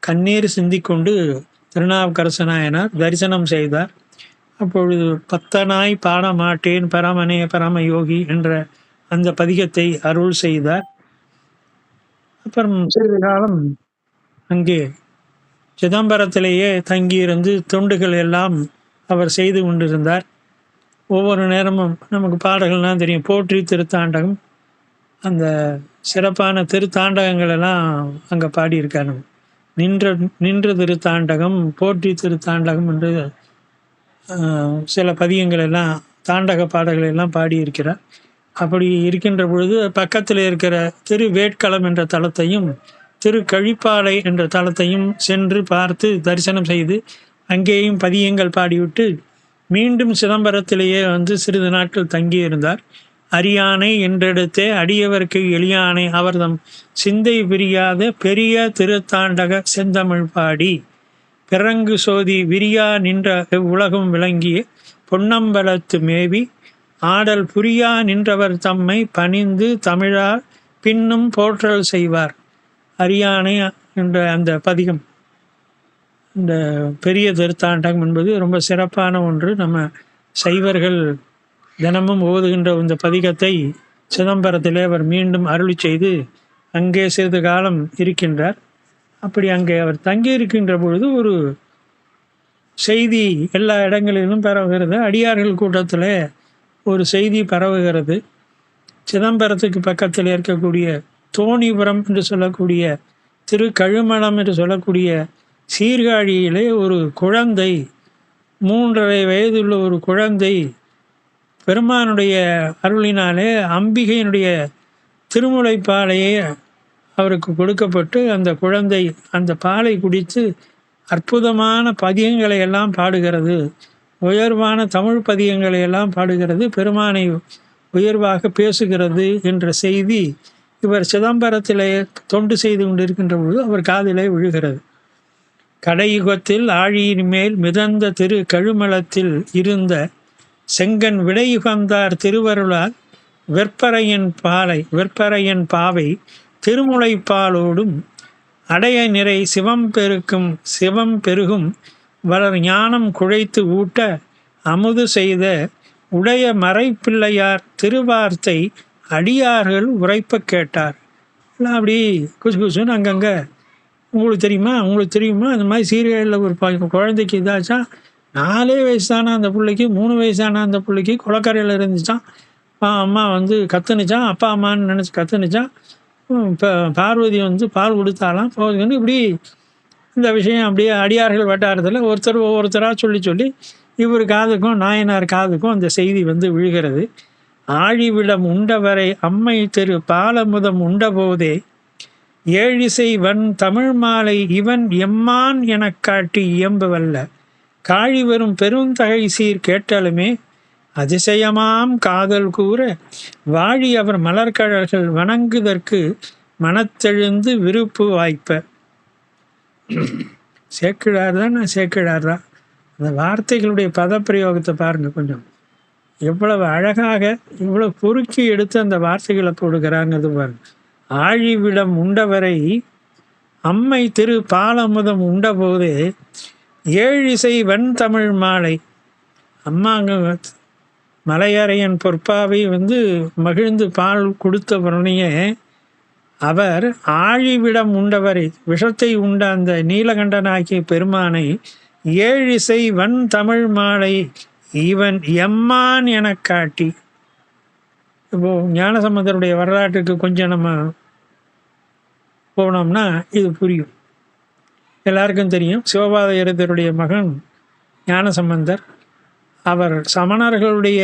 கண்ணீர் சிந்திக்கொண்டு திருநாவுக்கரசனாயனார் தரிசனம் செய்தார். அப்பொழுது பத்தனாய் பாட மாட்டேன் பரமனே பரம யோகி என்ற அந்த பதிகத்தை அருள் செய்தார். அப்புறம் சிறிது காலம் அங்கே சிதம்பரத்திலேயே தங்கியிருந்து தொண்டுகள் எல்லாம் அவர் செய்து கொண்டிருந்தார். ஒவ்வொரு நேரமும் நமக்கு பாடல்கள்லாம் தெரியும். போற்றி திருத்தாண்டகம், அந்த சிறப்பான திருத்தாண்டகங்கள் எல்லாம் அங்கே பாடியிருக்காரு. நின்ற திருத்தாண்டகம், போற்றி திருத்தாண்டகம் என்று சில பதியங்கள் எல்லாம் தாண்டக பாடல்கள் எல்லாம் பாடியிருக்கிறார். அப்படி இருக்கின்ற பொழுது பக்கத்தில் இருக்கிற திருவேட்களம் என்ற தலத்தையும் திருக்கழிப்பாலை என்ற தலத்தையும் சென்று பார்த்து தரிசனம் செய்து அங்கேயும் பதியங்கள் பாடிவிட்டு மீண்டும் சிதம்பரத்திலேயே சிறிது நாட்கள் தங்கியிருந்தார். அரியானை என்றெடுத்தே அடியவர்க்கு எளியானை அவர்தம் சிந்தை பிரியாத பெரிய திருத்தாண்டக செந்தமிழ் பாடி பிறங்கு சோதி விரியா நின்ற உலகம் விளங்கிய பொன்னம்பலத்து மேவி ஆடல் புரியா நின்றவர் தம்மை பணிந்து தமிழால் பின்னும் போற்றல் செய்வார். அரியானை என்ற அந்த பதிகம், இந்த பெரிய திருத்தாண்டகம் என்பது ரொம்ப சிறப்பான ஒன்று. நம்ம சைவர்கள் தினமும் ஓதுகின்ற இந்த பதிகத்தை சிதம்பரத்திலே அவர் மீண்டும் அருளி செய்து அங்கே சிறிது காலம் இருக்கின்றார். அப்படி அங்கே அவர் தங்கி இருக்கின்ற பொழுது ஒரு செய்தி எல்லா இடங்களிலும் பரவுகிறது. அடியார்கள் கூட்டத்தில் ஒரு செய்தி பரவுகிறது. சிதம்பரத்துக்கு பக்கத்தில் இருக்கக்கூடிய தோணிபுரம் என்று சொல்லக்கூடிய திருக்கழுமலம் என்று சொல்லக்கூடிய சீர்காழியிலே ஒரு குழந்தை, 3.5 வயதுள்ள ஒரு குழந்தை பெருமானுடைய அருளினாலே அம்பிகையினுடைய திருமுலைப்பாலையே அவருக்கு கொடுக்கப்பட்டு அந்த குழந்தை அந்த பாலை குடித்து அற்புதமான பதியங்களை எல்லாம் பாடுகிறது. உயர்வான தமிழ் பதியங்களை எல்லாம் பாடுகிறது. பெருமானை உயர்வாக பேசுகிறது என்ற செய்தி இவர் சிதம்பரத்திலே தொண்டு செய்து கொண்டிருக்கின்ற பொழுது அவர் காதிலே விழுகிறது. கடையுகத்தில் ஆழியின் மேல் மிதந்த திரு கழுமலத்தில் இருந்த செங்கன் விடையுகந்தார் திருவருளால் வெற்பரையன் பாவை திருமுலைப்பாலோடும் அடைய நிறை சிவம் பெருகும் வளர் ஞானம் குழைத்து ஊட்ட அமுது செய்த உடைய மறைப்பிள்ளையார் திருவார்த்தை அடியார்கள் உரைப்ப கேட்டார். அப்படி குசுன்னு அங்கங்கே உங்களுக்கு தெரியுமா அந்த மாதிரி சீரியலில் ஒரு குழந்தைக்கு இதாச்சா, 4 வயசு தானே அந்த பிள்ளைக்கு, 3 வயசான அந்த பிள்ளைக்கு குளக்கரையில் இருந்துச்சான். அம்மா கத்துனுச்சான், அப்பா அம்மான்னு நினச்சி கத்துனுச்சான். இப்போ பார்வதி பால் கொடுத்தாலாம் போகுதுன்னு இப்படி இந்த விஷயம் அப்படியே அடியார்கள் வட்டாரத்தில் ஒவ்வொருத்தராக சொல்லி இவர் காதுக்கும் நாயனார் காதுக்கும் அந்த செய்தி விழுகிறது. ஆழிவிடம் உண்டவரை அம்மை திரு பாலமுதம் உண்டபோதே ஏழிசை வன் தமிழ் மாலை இவன் எம்மான் எனக் காட்டி இயம்பவல்ல காழி வரும் பெருந்தகை சீர் கேட்டாலுமே அதிசயமாம் காதல் கூற வாழி அவர் மலர்கழல்கள் வணங்குதற்கு மனத்தெழுந்து விருப்பு வாய்ப்ப. சேக்கிழார் தான், நான் சேக்கிழார் தான். அந்த வார்த்தைகளுடைய பதப்பிரயோகத்தை பாருங்கள் கொஞ்சம், எவ்வளவு அழகாக இவ்வளவு பொறுக்கி எடுத்து அந்த வார்த்தைகளை போடுகிறாங்கிறது பாருங்க. ஆழிவிடம் உண்டவரை அம்மை திரு பாலமுதம் உண்ட போதே ஏழிசை வெண்தமிழ் மாலை. அம்மாங்க மலையறையன் பொற்பாவை மகிழ்ந்து பால் கொடுத்த உடனேயே அவர் ஆழிவிடம் உண்டவரை, விஷத்தை உண்ட அந்த நீலகண்டனாகிய பெருமானை ஏழிசை வன் தமிழ் மாலை இவன் எம்மான் என காட்டி. இப்போ ஞானசம்பந்தருடைய வரலாற்றுக்கு கொஞ்சம் நம்ம போனோம்னா இது புரியும். எல்லாருக்கும் தெரியும், சிவபாத மகன் ஞானசம்பந்தர். அவர் சமணர்களுடைய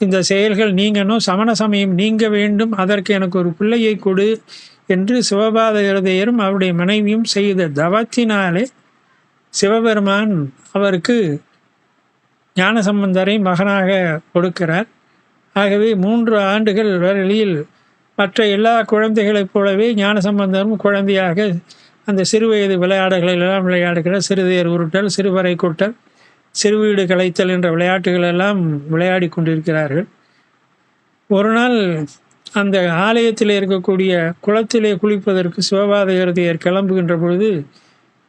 இந்த செயல்கள் நீங்கணும், சமண சமயம் நீங்க வேண்டும், அதற்கு எனக்கு ஒரு பிள்ளையை கொடு என்று சிவபாத இருதயரும் அவருடைய மனைவியும் செய்த தவத்தினாலே சிவபெருமான் அவருக்கு ஞானசம்பந்தரை மகனாக கொடுக்கிறார். ஆகவே 3 ஆண்டுகள் வரையில் மற்ற எல்லா குழந்தைகளைப் போலவே ஞானசம்பந்தரும் குழந்தையாக அந்த சிறுவயது விளையாடுகளெல்லாம் விளையாடுகிறார். சிறுதேர் உருட்டல், சிறுவரை கூட்டல், சிறுவீடு கலைத்தல் என்ற விளையாட்டுகள் எல்லாம் விளையாடி கொண்டிருக்கிறார்கள். ஒரு நாள் அந்த ஆலயத்தில் இருக்கக்கூடிய குளத்திலே குளிப்பதற்கு சிவபாத இருதயர் கிளம்புகின்ற பொழுது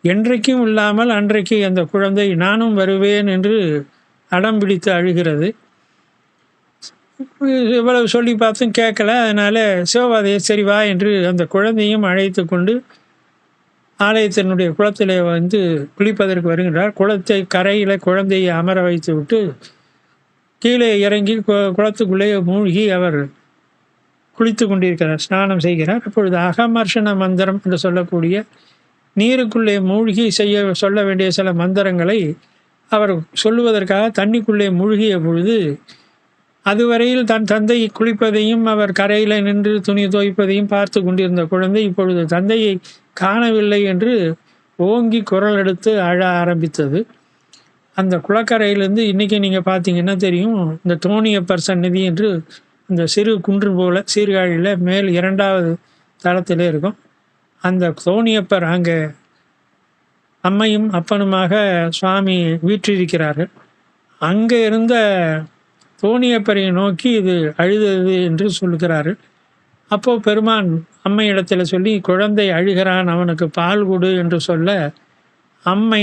என்றைக்கும் இல்லாமல் அன்றைக்கு அந்த குழந்தை நானும் வருவேன் என்று அடம் பிடித்து அழுகிறது. இவ்வளவு சொல்லி பார்த்தும் கேட்கல. அதனால் சிவபாதையர் சரி வா என்று அந்த குழந்தையும் அழைத்து கொண்டு ஆலயத்தினுடைய குளத்தில் குளிப்பதற்கு வருகின்றார். குளத்தை கரையில் குழந்தையை அமர வைத்து விட்டு கீழே இறங்கி குளத்துக்குள்ளே மூழ்கி அவர் குளித்து கொண்டிருக்கிறார், ஸ்நானம் செய்கிறார். அப்பொழுது அகமர்ஷண மந்திரம் என்று சொல்லக்கூடிய நீருக்குள்ளே மூழ்கி சொல்ல வேண்டிய சில மந்திரங்களை அவர் சொல்லுவதற்காக தண்ணிக்குள்ளே மூழ்கிய பொழுது அதுவரையில் தன் தந்தை குளிப்பதையும் அவர் கரையில் நின்று துணி துவைப்பதையும் பார்த்து கொண்டிருந்த குழந்தை இப்பொழுது தந்தையை காணவில்லை என்று ஓங்கி குரல் எடுத்து அழ ஆரம்பித்தது. அந்த குளக்கரையிலேருந்து இன்றைக்கி நீங்கள் பார்த்தீங்கன்னா தெரியும், இந்த தோணியப்பர் சந்நிதி என்று இந்த சிறு குன்று போல சீர்காழியில் மேல் 2வது தளத்திலே இருக்கும். அந்த தோணியப்பர் அங்கே அம்மையும் அப்பனுமாக சுவாமி வீற்றிருக்கிறார்கள். அங்கே இருந்த தோணியப்பரை நோக்கி இது அழுதது என்று சொல்லுகிறார்கள். அப்போது பெருமான் அம்மை இடத்துல சொல்லி குழந்தை அழுகிறான், அவனுக்கு பால் கொடு என்று சொல்ல அம்மை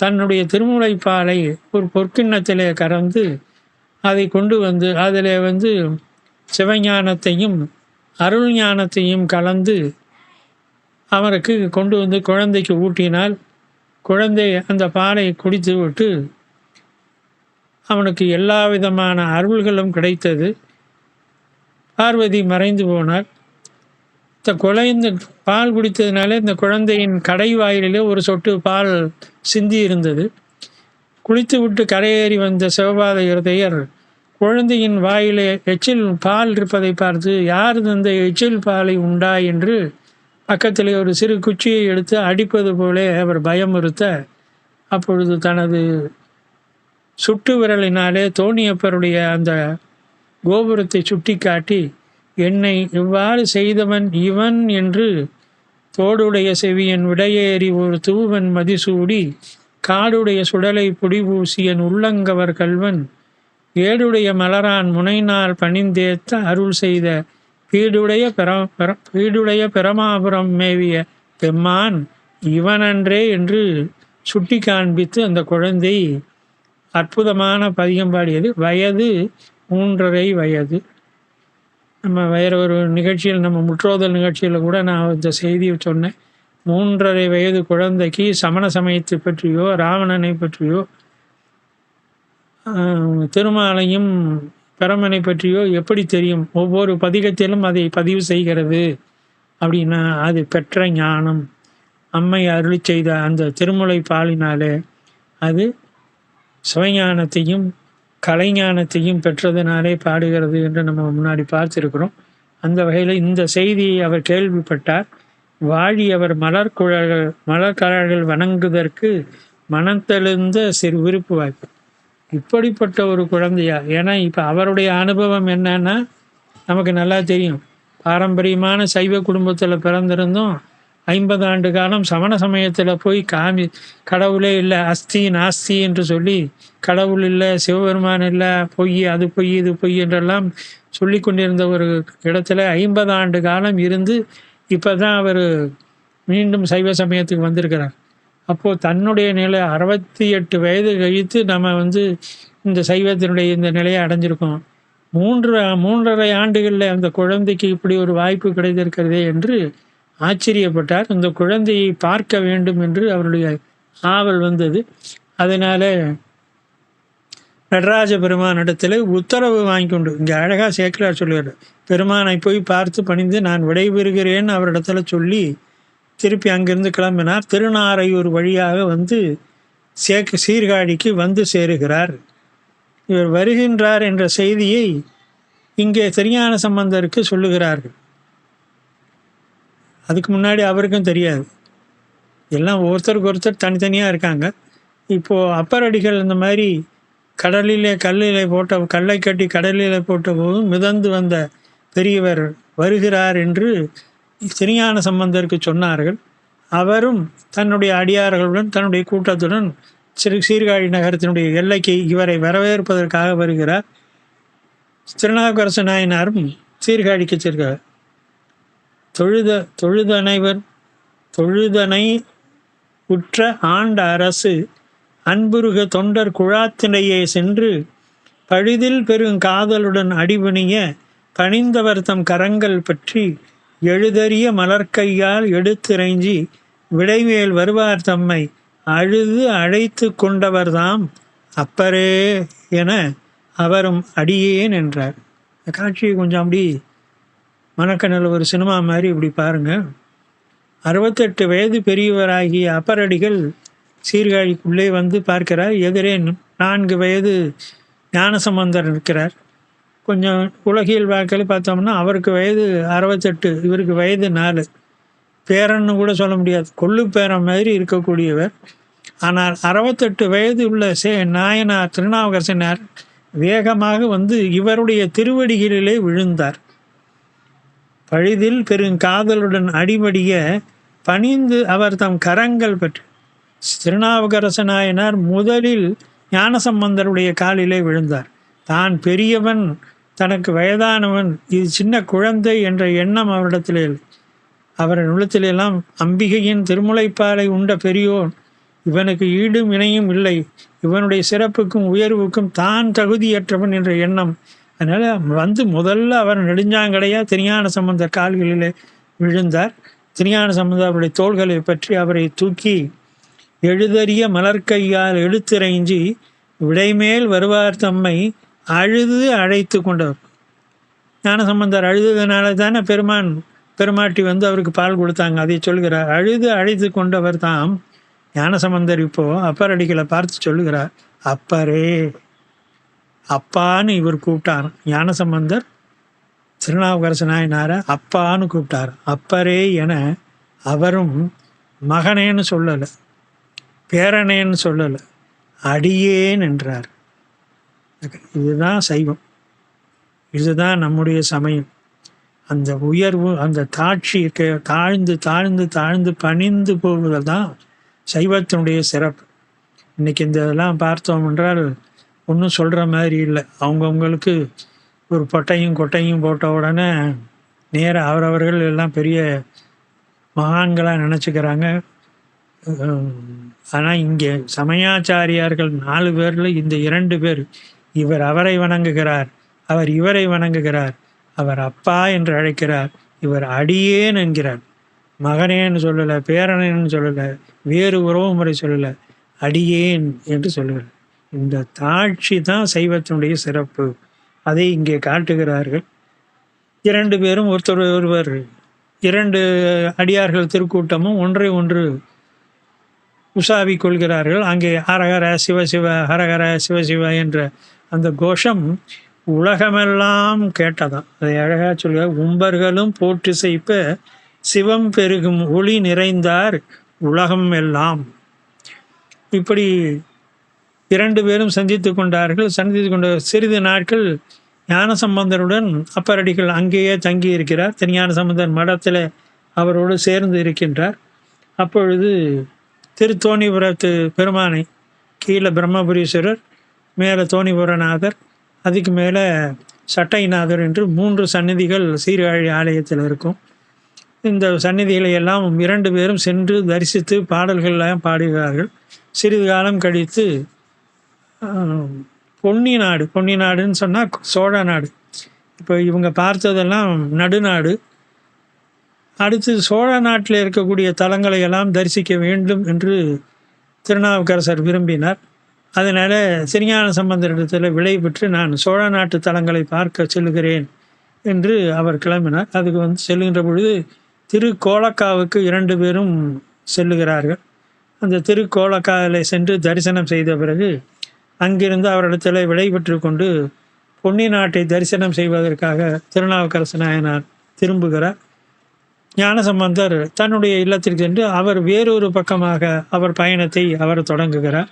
தன்னுடைய திருமுலைப்பாலை ஒரு பொற்கிண்ணத்திலே கறந்து அதை கொண்டு அதில் சிவஞானத்தையும் அருள் ஞானத்தையும் கலந்து அவருக்கு கொண்டு குழந்தைக்கு ஊட்டினால் குழந்தை அந்த பாலை குடித்து விட்டு அவனுக்கு எல்லா விதமான அருள்களும் கிடைத்தது. பார்வதி மறைந்து போனார். இந்த பால் குடித்ததுனால இந்த குழந்தையின் கடை வாயிலே ஒரு சொட்டு பால் சிந்தி இருந்தது. குளித்து விட்டு கரையேறி வந்த சிவபாத இருதயர் குழந்தையின் வாயிலே எச்சில் பால் இருப்பதை பார்த்து யார் இந்த எச்சில் பாலை உண்டா என்று பக்கத்திலே ஒரு சிறு குச்சியை எடுத்து அடிப்பது போலே அவர் பயமுறுத்த, அப்பொழுது தனது சுட்டு விரலினாலே தோணியப்பருடைய அந்த கோபுரத்தை சுட்டி காட்டி என்னை இவ்வாறு செய்தவன் இவன் என்று தோடுடைய செவியன் விடையேறி ஒரு தூவன் மதிசூடி காடுடைய சுடலை பொடிபூசியன் உள்ளங்கவர் கல்வன் ஏடுடைய மலரான் முனைநாள் பணிந்தேத்த அருள் செய்த பீடுடைய பிரமாபுரம் மேவிய பெம்மான் இவனன்றே என்று சுட்டி காண்பித்து அந்த குழந்தை அற்புதமான பதிகம் பாடியது. வயது 3.5 வயது. நம்ம வேற ஒரு நிகழ்ச்சியில், நம்ம முற்றோதல் நிகழ்ச்சியில் கூட நான் இந்த செய்தியை சொன்னேன். 3.5 வயது குழந்தைக்கு சமண சமயத்தை பற்றியோ ராவணனை பற்றியோ திருமாலையும் பிரமனை பற்றியோ எப்படி தெரியும்? ஒவ்வொரு பதிகத்திலும் அதை பதிவு செய்கிறது அப்படின்னா அது பெற்ற ஞானம். அம்மை அருளி செய்த அந்த திருமுலை பாலினாலே அது சிவஞானத்தையும் கலைஞானத்தையும் பெற்றதினாலே பாடுகிறது என்று நம்ம முன்னாடி பார்த்துருக்கிறோம். அந்த வகையில் இந்த செய்தியை அவர் கேள்விப்பட்டார். வாழி அவர் மலர்கழல்கள் வணங்குவதற்கு மனத்தெழுந்த சிறு விருப்பு வாய்ப்பு. இப்படிப்பட்ட ஒரு குழந்தையா? ஏன்னா இப்போ அவருடைய அனுபவம் என்னன்னா நமக்கு நல்லா தெரியும். பாரம்பரியமான சைவ குடும்பத்தில் பிறந்திருந்தும் 50 ஆண்டு காலம் சமண சமயத்தில் போய் கடவுளே இல்லை, அஸ்தி நாஸ்தி என்று சொல்லி கடவுள் இல்லை, சிவபெருமான் இல்லை, பொய், அது பொய், இது பொய் என்றெல்லாம் சொல்லி கொண்டிருந்த ஒரு இடத்துல 50 ஆண்டு காலம் இருந்து இப்போ தான் அவர் மீண்டும் சைவ சமயத்துக்கு வந்திருக்கிறார். அப்போது தன்னுடைய நிலை 68 வயது கழித்து நம்ம இந்த சைவத்தினுடைய இந்த நிலையை அடைஞ்சிருக்கோம். 3.5 ஆண்டுகளில் அந்த குழந்தைக்கு இப்படி ஒரு வாய்ப்பு கிடைத்திருக்கிறதே என்று ஆச்சரியப்பட்டார். அந்த குழந்தையை பார்க்க வேண்டும் என்று அவருடைய ஆவல் வந்தது. அதனால நடராஜ பெருமானிடத்தில் உத்தரவு வாங்கி கொண்டு, இங்கே அழகாக சேக்கிழார் சொல்லுவார், பெருமானை போய் பார்த்து பணிந்து நான் விடைபெறுகிறேன்னு அவரிடத்துல சொல்லி திருப்பி அங்கிருந்து கிளம்பினார். திருநாரையூர் வழியாக சீர்காழிக்கு சேருகிறார். இவர் வருகின்றார் என்ற செய்தியை இங்கே திருஞான சம்பந்தருக்கு சொல்லுகிறார்கள். அதுக்கு முன்னாடி அவருக்கும் தெரியாது. எல்லாம் ஒருத்தருக்கு ஒருத்தர் தனித்தனியாக இருக்காங்க. இப்போது அப்பரடிகள் இந்த மாதிரி கல்லை கட்டி கடலில் போட்ட போதும் மிதந்து வந்த பெரியவர் வருகிறார் என்று திருஞான சம்பந்தருக்கு சொன்னார்கள். அவரும் தன்னுடைய அடியார்களுடன் தன்னுடைய கூட்டத்துடன் சீர்காழி நகரத்தினுடைய எல்லைக்கு இவரை வரவேற்பதற்காக வருகிறார். திருநாவுக்கரசு நாயனாரும் சீர்காழிக்கு செல்கிறார். தொழுதனை உற்ற ஆண்ட அரசு அன்புருக தொண்டர் குழாத்தினையே சென்று பழிதில் பெருங்காதலுடன் அடிபணிய பணிந்தவர் தம் கரங்கள் பற்றி எழுதறிய மலர்க்கையால் எடுத்திறைஞ்சி விடைமேல் வருவார் தம்மை அழுது அழைத்து கொண்டவர்தாம் அப்பரே என அவரும் அடியேன் என்றார். காட்சியை கொஞ்சம் அப்படி மனக்கண்ணில் ஒரு சினிமா மாதிரி இப்படி பாருங்கள். 68 வயது பெரியவராகிய அப்பரடிகள் சீர்காழிக்குள்ளே பார்க்கிறார். எதிரே 4 வயது ஞானசம்பந்தர் இருக்கிறார். கொஞ்சம் உலகியல் வாழ்க்கையில் பார்த்தோம்னா அவருக்கு வயது 68, இவருக்கு வயது 4. பேரன்னு கூட சொல்ல முடியாது, கொள்ளு பேரன் மாதிரி இருக்கக்கூடியவர். ஆனால் 68 வயது உள்ள நாயனார் திருநாவுக்கரசனார் வேகமாக இவருடைய திருவடிகளிலே விழுந்தார். பழிதில் பெருங்காதலுடன் அடிபடிய பணிந்து அவர் தம் கரங்கள் பற்றி. திருநாவுக்கரச நாயனார் முதலில் ஞானசம்பந்தருடைய காலிலே விழுந்தார். தான் பெரியவன், தனக்கு வயதானவன், இது சின்ன குழந்தை என்ற எண்ணம் அவரிடத்திலே இல்லை. அவரின் உள்ளத்திலெல்லாம் அம்பிகையின் திருமுலைப்பாலை உண்ட பெரியோன், இவனுக்கு ஈடும் இணையும் இல்லை, இவனுடைய சிறப்புக்கும் உயர்வுக்கும் தான் தகுதியற்றவன் என்ற எண்ணம். அதனால் முதல்ல அவர் நெடுஞ்சாங்கடையாக திருஞான சம்பந்தர் கால்களிலே விழுந்தார். திருஞான சம்பந்தர் அவருடைய தோள்களை பற்றி அவரை தூக்கி எழுதறிய மலர்க்கையால் எடுத்திறைஞ்சி விடைமேல் வருவார் தம்மை அழுது அழைத்து கொண்டவர். ஞானசம்பந்தர் அழுததுனால தானே பெருமாட்டி அவருக்கு பால் கொடுத்தாங்க. அதை சொல்கிறார், அழுது அழைத்து கொண்டவர் தாம் ஞானசம்பந்தர். இப்போது அப்பரடிகளை பார்த்து சொல்லுகிறார், அப்பரே, அப்பான்னு இவர் கூப்பிட்டார். ஞானசம்பந்தர் திருநாவுக்கரசு நாயனாரை அப்பான்னு கூப்பிட்டார். அப்பரே என அவரும் மகனேன்னு சொல்லலை, பேரனேன்னு சொல்லலை, அடியேன் என்றார். இதுதான் சைவம், இதுதான் நம்முடைய சமயம். அந்த உயர்வு, அந்த தாட்சிக்கு தாழ்ந்து தாழ்ந்து தாழ்ந்து பணிந்து போவதில் தான் சைவத்தினுடைய சிறப்பு. இன்றைக்கி இந்த இதெல்லாம் பார்த்தோம் என்றால் ஒன்றும் சொல்கிற மாதிரி இல்லை. அவங்கவுங்களுக்கு ஒரு கொட்டையும் போட்ட உடனே நேராக அவரவர்கள் எல்லாம் பெரிய மகான்களாக நினச்சிக்கிறாங்க. ஆனால் இங்கே சமயாச்சாரியார்கள் 4 பேரில் இந்த 2 பேர், இவர் அவரை வணங்குகிறார், அவர் இவரை வணங்குகிறார், அவர் அப்பா என்று அழைக்கிறார், இவர் அடியேன் என்கிறார். மகனேன்னு சொல்லலை, பேரனேன்னு சொல்லலை, வேறு உறவு முறை சொல்லலை, அடியேன் என்று சொல்லுகிறார். இந்த தாட்சி தான் சைவத்தினுடைய சிறப்பு. அதை இங்கே காட்டுகிறார்கள். 2 பேரும் ஒருவர் 2 அடியார்கள் திருக்கூட்டமும் ஒன்றை ஒன்று உசாவி கொள்கிறார்கள். அங்கே ஹரஹர சிவசிவ ஹரஹர சிவசிவ என்ற அந்த கோஷம் உலகமெல்லாம் கேட்டதான். அதை அழகாக சொல்ல, உம்பர்களும் போற்றி செய்ப்ப சிவம் பெருகும் ஒளி நிறைந்தார் உலகம் எல்லாம். இப்படி 2 பேரும் சந்தித்து கொண்டார்கள். சந்தித்து கொண்ட சிறிது நாட்கள் ஞானசம்பந்தருடன் அப்பரடிகள் அங்கேயே தங்கி இருக்கிறார். திருஞான சம்பந்தர் மடத்தில் அவரோடு சேர்ந்து இருக்கின்றார். அப்பொழுது திருத்தோணிபுரத்து பெருமானை, கீழே பிரம்மபுரீஸ்வரர், மேலே தோணிபுரநாதர், அதுக்கு மேலே சட்டைநாதர் என்று 3 சந்நிதிகள் சீர்காழி ஆலயத்தில் இருக்கும். இந்த சந்நிதிகளை எல்லாம் 2 பேரும் சென்று தரிசித்து பாடல்கள்லாம் பாடுகிறார்கள். சிறிது காலம் கழித்து பொன்னி நாடுன்னு சொன்னால் சோழ நாடு. இப்போ இவங்க பார்த்ததெல்லாம் நடுநாடு. அடுத்து சோழ நாட்டில் இருக்கக்கூடிய தலங்களை எல்லாம் தரிசிக்க வேண்டும் என்று திருநாவுக்கரசர் விரும்பினார். அதனால் திருஞான சம்பந்தரிடத்தில் விடை பெற்று நான் சோழ நாட்டு தலங்களை பார்க்க செல்கிறேன் என்று அவர் கிளம்பினார். அதுக்கு செல்கின்ற பொழுது திருக்கோலக்காவுக்கு 2 பேரும் செல்லுகிறார்கள். அந்த திருக்கோலக்காவில் சென்று தரிசனம் செய்த பிறகு அங்கிருந்து அவரிடத்தில் விடை பெற்று கொண்டு பொன்னி நாட்டை தரிசனம் செய்வதற்காக திருநாவுக்கரசு நாயனார் திரும்புகிறார். ஞானசம்பந்தர் தன்னுடைய இல்லத்திற்கு சென்று அவர் வேறொரு பக்கமாக அவர் பயணத்தை அவர் தொடங்குகிறார்.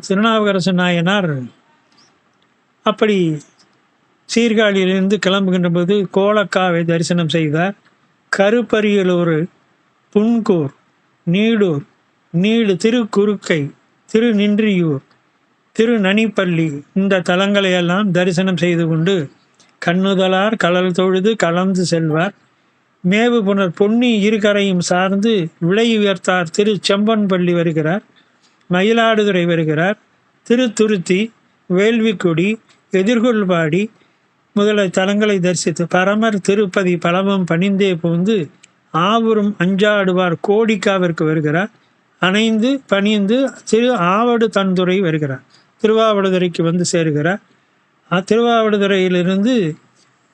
திருநாவுக்கரசு நாயனார் அப்படி சீர்காழியிலிருந்து கிளம்புகின்ற போது கோலக்காவை தரிசனம் செய்தார். கருப்பரியலூர், புன்கூர், நீடூர், திருக்குறுக்கை, திருநின்றியூர், திருநனிப்பள்ளி இந்த தலங்களையெல்லாம் தரிசனம் செய்து கொண்டு கண்ணுதலார் கடல் தொழுது கலந்து செல்வார். மேவு புனர் பொன்னி இருகரையும் சார்ந்து விளை உயர்த்தார் செம்பன்பள்ளி வருகிறார். மயிலாடுதுறை வருகிறார். திருத்துருத்தி, வேள்விக்குடி, எதிர்கொள்பாடி முதல தலங்களை தரிசித்து பரமர் திருப்பதி பலமும் பணிந்தே புகுந்து ஆவூரும் அஞ்சாடுவார் கோடிக்காவிற்கு வருகிறார். அணைந்து பணிந்து திரு ஆவடு தன்துறை வருகிறார். திருவாவடுதுறைக்கு சேருகிறார். திருவாவடுதுறையிலிருந்து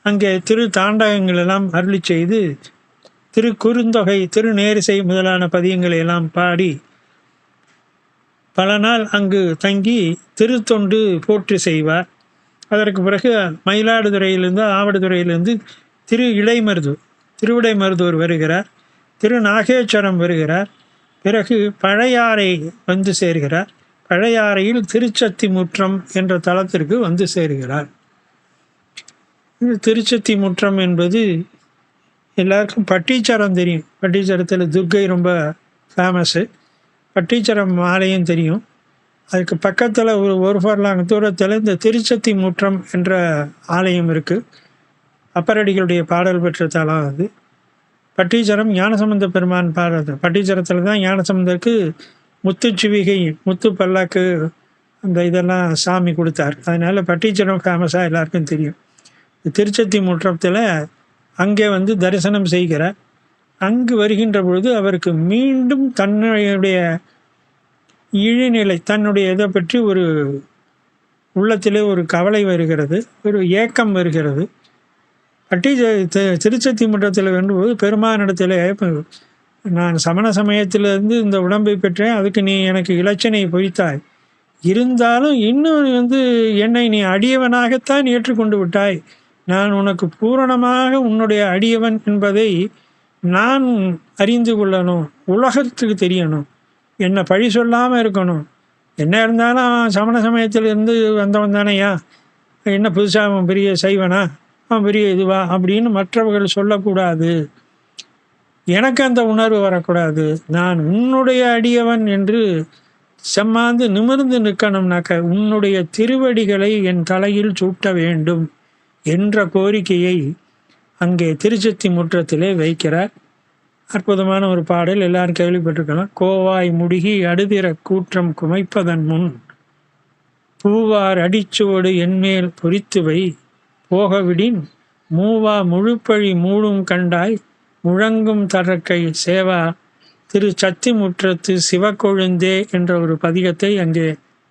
அங்கே திரு தாண்டகங்கள் எல்லாம் அருளி செய்து திருக்குறுந்தொகை, திருநேரிசை முதலான பதியங்களை எல்லாம் பாடி பல நாள் அங்கு தங்கி திருத்தொண்டு போற்றி செய்வார். அதற்கு பிறகு மயிலாடுதுறையிலிருந்து ஆவடுதுறையிலிருந்து திருவிடைமருதூர் வருகிறார். திருநாகேஸ்வரம் வருகிறார். பிறகு பழையாறை சேர்கிறார். பழையாறையில் திருச்சத்தி முற்றம் என்ற தலத்திற்கு சேர்கிறார். திருச்சத்தி முற்றம் என்பது எல்லாருக்கும் பட்டீச்சரம் தெரியும். பட்டீச்சரத்தில் துர்க்கை ரொம்ப ஃபேமஸ்ஸு. பட்டீச்சரம் ஆலயம் தெரியும். அதுக்கு பக்கத்தில் ஒரு ஃபர்லாங் தூரத்தில் இந்த திருச்சத்தி முற்றம் என்ற ஆலயம் இருக்குது. அப்பரடிகளுடைய பாடல் பெற்ற தலம் அது. பட்டீச்சரம் ஞானசம்பந்த பெருமான் பாடுறது. பட்டீச்சரத்தில் தான் ஞானசம்பந்தருக்கு முத்துச்சிவிகை, முத்து பல்லாக்கு அந்த இதெல்லாம் சாமி கொடுத்தார். அதனால் பட்டீச்சரம் ஃபேமஸாக எல்லாருக்கும் தெரியும். திருச்சத்தி முற்றத்தில் அங்கே தரிசனம் செய்கிறார். அங்கு வருகின்ற பொழுது அவருக்கு மீண்டும் தன்னுடைய இழிநிலை, தன்னுடைய இதை பற்றி ஒரு உள்ளத்திலே ஒரு கவலை வருகிறது, ஒரு ஏக்கம் வருகிறது. திருச்சத்தி முற்றத்தில் வேண்டும்போது பெருமானிடத்தில், நான் சமண சமயத்திலிருந்து இந்த உடம்பை பெற்றேன், அதுக்கு நீ எனக்கு இலச்சனை பொய்த்தாய், இருந்தாலும் இன்னும் என்னை நீ அடியவனாகத்தான் ஏற்றுக்கொண்டு விட்டாய், நான் உனக்கு பூரணமாக உன்னுடைய அடியவன் என்பதை நான் அறிந்து கொள்ளணும், உலகத்துக்கு தெரியணும், என்னை பழி சொல்லாமல் இருக்கணும். என்ன இருந்தாலும் சமண சமயத்திலிருந்து வந்தவன் தானேயா, என்ன புதுசாக அவன் பெரிய சைவனா, அவன் பெரிய இதுவா அப்படின்னு மற்றவர்கள் சொல்லக்கூடாது. எனக்கு அந்த உணர்வு வரக்கூடாது. நான் உன்னுடைய அடியவன் என்று செம்மாந்து நிமிர்ந்து நிற்கணும்னாக்க உன்னுடைய திருவடிகளை என் தலையில் சூட்ட வேண்டும் என்ற கோரிக்கையை அங்கே திருச்சத்தி முற்றத்திலே வைக்கிறார். அற்புதமான ஒரு பாடல், எல்லாரும் கேள்விப்பட்டிருக்கலாம். கோவாய் முடுகி அடுதிர கூற்றம் குமைப்பதன் முன் பூவார் அடிச்சுவடு என்மேல் பொறித்துவை போகவிடின் மூவா முழுப்பழி மூடும் கண்டாய் முழங்கும் தரக்கை சேவா திரு சத்தி முற்றத்து சிவக்கொழுந்தே என்ற ஒரு பதிகத்தை அங்கே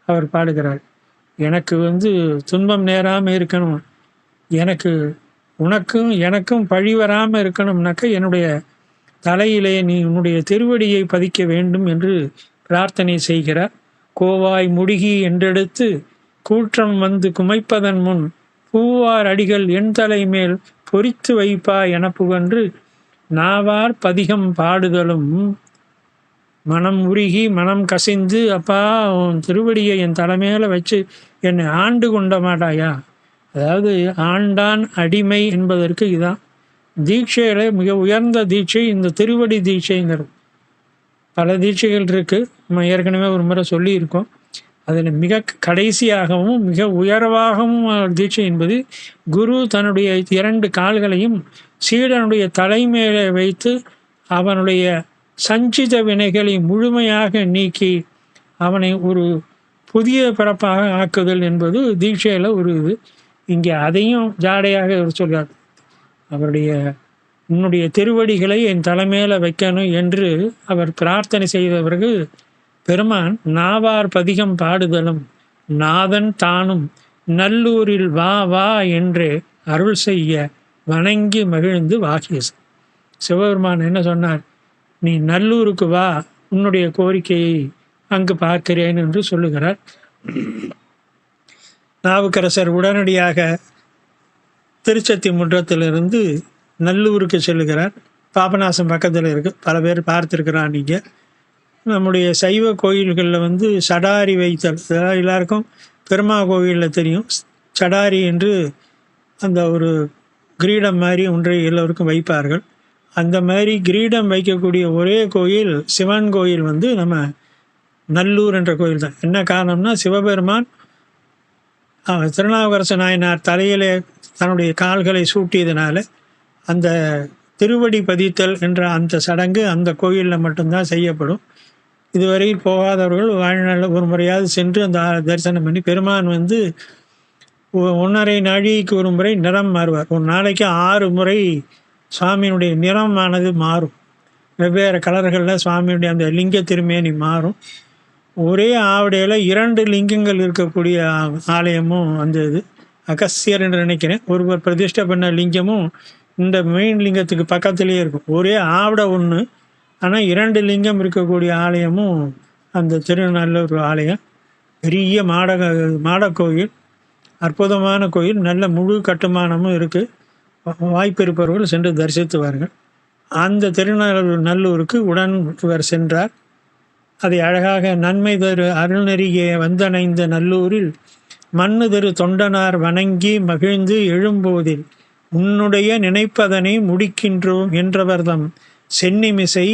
அவர் பாடுகிறார். எனக்கு துன்பம் நேராமல் இருக்கணும், எனக்கும் பழி வராமல் இருக்கணும்னாக்க என்னுடைய தலையிலே நீ உன்னுடைய திருவடியை பதிக்க வேண்டும் என்று பிரார்த்தனை செய்கிறார். கோவாய் முடுகி என்றெடுத்து கூற்றம் குமைப்பதன் முன் பூவார் அடிகள் என் தலை மேல் பொறித்து வைப்பா என புகன்று நாவார் பதிகம் பாடுதலும் மனம் உருகி மனம் கசிந்து, அப்பா உன் திருவடியை என் தலைமையில வச்சு என்னை ஆண்டு கொண்ட மாட்டாயா? அதாவது ஆண்டான் அடிமை என்பதற்கு இதான். தீட்சையில மிக உயர்ந்த தீட்சை இந்த திருவடி தீட்சைங்கிறது. பல தீட்சைகள் இருக்குது, நம்ம ஏற்கனவே ஒரு முறை சொல்லியிருக்கோம். அதில் மிக கடைசியாகவும் மிக உயர்வாகவும் தீட்சை என்பது குரு தன்னுடைய 2 கால்களையும் சீடனுடைய தலைமையில வைத்து அவனுடைய சஞ்சித வினைகளை முழுமையாக நீக்கி அவனை ஒரு புதிய பிறப்பாக ஆக்குதல் என்பது தீட்சையில் ஒரு இது. இங்கே அதையும் ஜாடையாக சொல்கிறார். அவருடைய உன்னுடைய திருவடிகளை என் தலைமையில வைக்கணும் என்று அவர் பிரார்த்தனை செய்த பிறகு பெருமான் நாவார் பதிகம் பாடுதலும் நாதன் தானும் நல்லூரில் வா வா என்று அருள் செய்ய வணங்கி மகிழ்ந்து வாகியஸ். சிவபெருமான் என்ன சொன்னார்? நீ நல்லூருக்கு வா, உன்னுடைய கோரிக்கையை அங்கு பார்க்கிறேன் என்று சொல்லுகிறார். நாவுக்கரசர் உடனடியாக திருச்சத்தி முற்றத்திலிருந்து நல்லூருக்கு செல்லுகிறார். பாபநாசம் பக்கத்தில் இருக்குது, பல பேர் பார்த்துருக்கிறான். நீங்கள் நம்முடைய சைவ கோயில்களில் சடாரி வைத்தல், எல்லாருக்கும் பெருமா கோவிலில் தெரியும். சடாரி என்று அந்த ஒரு கிரீடம் மாதிரி ஒன்றை எல்லோருக்கும் வைப்பார்கள். அந்த மாதிரி கிரீடம் வைக்கக்கூடிய ஒரே கோயில் சிவன் கோயில் நம்ம நல்லூர் என்ற கோயில் தான். என்ன காரணம்னா, சிவபெருமான் திருநாவுக்கரசு நாயனார் தலையிலே தன்னுடைய கால்களை சூட்டியதுனால அந்த திருவடி பதித்தல் என்ற அந்த சடங்கு அந்த கோயிலில் மட்டும்தான் செய்யப்படும். இதுவரையில் போகாதவர்கள் வாழ்நாளில் ஒரு முறையாவது சென்று அந்த தரிசனம் பண்ணி, பெருமான் 1.5 நாழிகைக்கு ஒரு முறை நிறம் மாறுவார். ஒரு நாளைக்கு 6 முறை சுவாமியினுடைய நிறமானது மாறும். வெவ்வேறு கலர்களில் சுவாமியுடைய அந்த லிங்க திருமேனி மாறும். ஒரே ஆவடையில் 2 லிங்கங்கள் இருக்கக்கூடிய ஆலயமும் அந்த இது அகஸ்தியர் என்று நினைக்கிறேன். ஒருவர் பிரதிஷ்டை பண்ண லிங்கமும் இந்த மெயின் லிங்கத்துக்கு பக்கத்துலேயே இருக்கும். ஒரே ஆவடை ஒன்று, ஆனால் 2 லிங்கம் இருக்கக்கூடிய ஆலயமும் அந்த திருநல்லூர் ஆலயம். பெரிய மாடக்கோயில், அற்புதமான கோயில், நல்ல முழு கட்டுமானமும் இருக்குது. வாய்ப்பு இருப்பவர்கள் சென்று தரிசித்துவார்கள். அந்த திருநல்லூருக்கு உடன் இவர் சென்றார். அதை அழகாக நன்மை தரு அருள்நெறியே வந்தணைந்த நல்லூரில் மண்ணு தரு தொண்டனார் வணங்கி மகிழ்ந்து எழும்போதில் உன்னுடைய நினைப்பதனை முடிக்கின்றோம் என்றவர்தம் சென்னிமிசை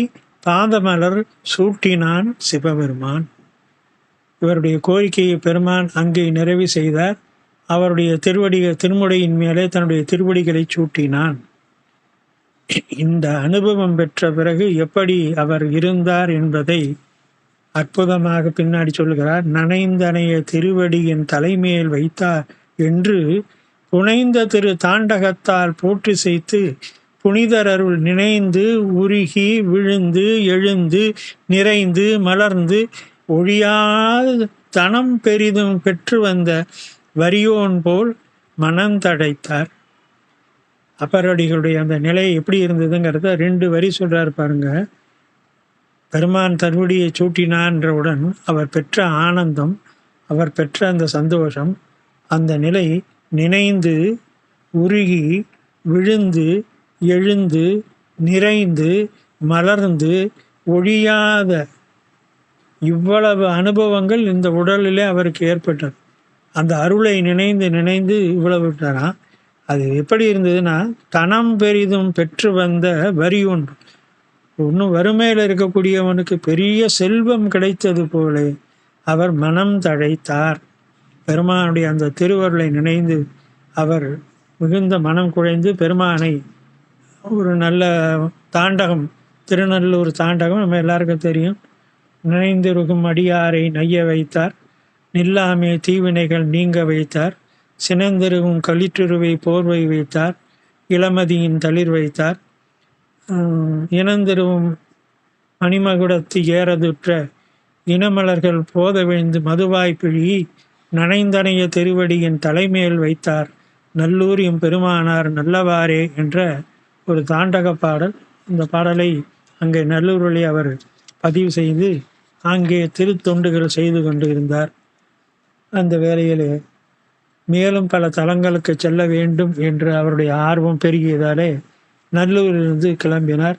பாதமலர் சூட்டினான் சிவபெருமான். இவருடைய கோரிக்கையை பெருமான் அங்கே நிறைவு செய்தார். அவருடைய திருமுடியின் மேலே தன்னுடைய திருவடிகளை சூட்டினான். இந்த அனுபவம் பெற்ற பிறகு எப்படி அவர் இருந்தார் என்பதை அற்புதமாக பின்னாடி சொல்கிறார். நனைந்தனைய திருவடியின் தலைமையில் வைத்தார் என்று புனைந்த திரு தாண்டகத்தால் போற்றி செய்து புனிதரருள் நினைந்து உருகி விழுந்து எழுந்து நிறைந்து மலர்ந்து ஒழியாத தனம் பெரிதும் பெற்று வந்த வரியோன் போல் மனந்தடைத்தார். அப்பரடிகளுடைய அந்த நிலை எப்படி இருந்ததுங்கிறத 2 வரி சொல்றார் பாருங்க. பெருமான் தருவடியை சூட்டினான்றவுடன் அவர் பெற்ற ஆனந்தம், அவர் பெற்ற அந்த சந்தோஷம், அந்த நிலை நினைந்து உருகி விழுந்து எழுந்து நிறைந்து மலர்ந்து ஒழியாத இவ்வளவு அனுபவங்கள் இந்த உடலிலே அவருக்கு ஏற்பட்டது. அந்த அருளை நினைந்து நினைந்து இவ்வளவு விட்டாராம். அது எப்படி இருந்ததுன்னா, தனம் பெரிதும் பெற்று வந்த வரி ஒன்று. இன்னும் வறுமையில் இருக்கக்கூடியவனுக்கு பெரிய செல்வம் கிடைத்தது போல அவர் மனம் தழைத்தார். பெருமானுடைய அந்த திருவருளை நினைந்து அவர் மிகுந்த மனம் குழைந்து பெருமானை ஒரு நல்ல தாண்டகம், திருநல்லூர் தாண்டகம் நம்ம எல்லாருக்கும் தெரியும். நினைந்திருக்கும் அடியாரை நைய வைத்தார், நில்லாமே தீவினைகள் நீங்க வைத்தார், சினந்திருக்கும் களிற்றுருவை போர்வை வைத்தார், இளமதியின் தளிர் வைத்தார், இனந்திருவும் மணிமகுடத்து ஏறதுற்ற இனமலர்கள் போத விழுந்து மதுவாய் பிழி நனைந்தனைய திருவடியின் தலைமையில் வைத்தார் நல்லூர் எம் பெருமானார் நல்லவாரே என்ற ஒரு தாண்டக பாடல். இந்த பாடலை அங்கே நல்லூரிலே அவர் பதிவு செய்து அங்கே திருத்தொண்டுகள் செய்து கொண்டு இருந்தார். அந்த வேளையிலே மேலும் பல தலங்களுக்கு செல்ல வேண்டும் என்று அவருடைய ஆர்வம் பெருகியதாலே நல்லூரிலிருந்து கிளம்பினார்.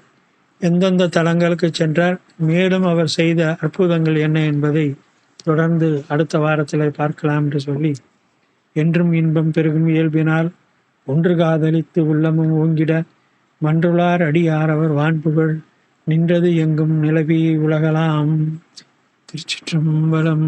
எந்தெந்த தலங்களுக்கு சென்றார், மேலும் அவர் செய்த அற்புதங்கள் என்ன என்பதை தொடர்ந்து அடுத்த வாரத்தில் பார்க்கலாம் என்று சொல்லி, என்றும் இன்பம் பெருகும் இயல்பினால் ஒன்று காதலித்து உள்ளமும் ஓங்கிட மன்றுளார் அடியார் அவர் வான்புகழ் நின்றது எங்கும் நிலவி உலகலாம். திருச்சிற்றம்பலம்.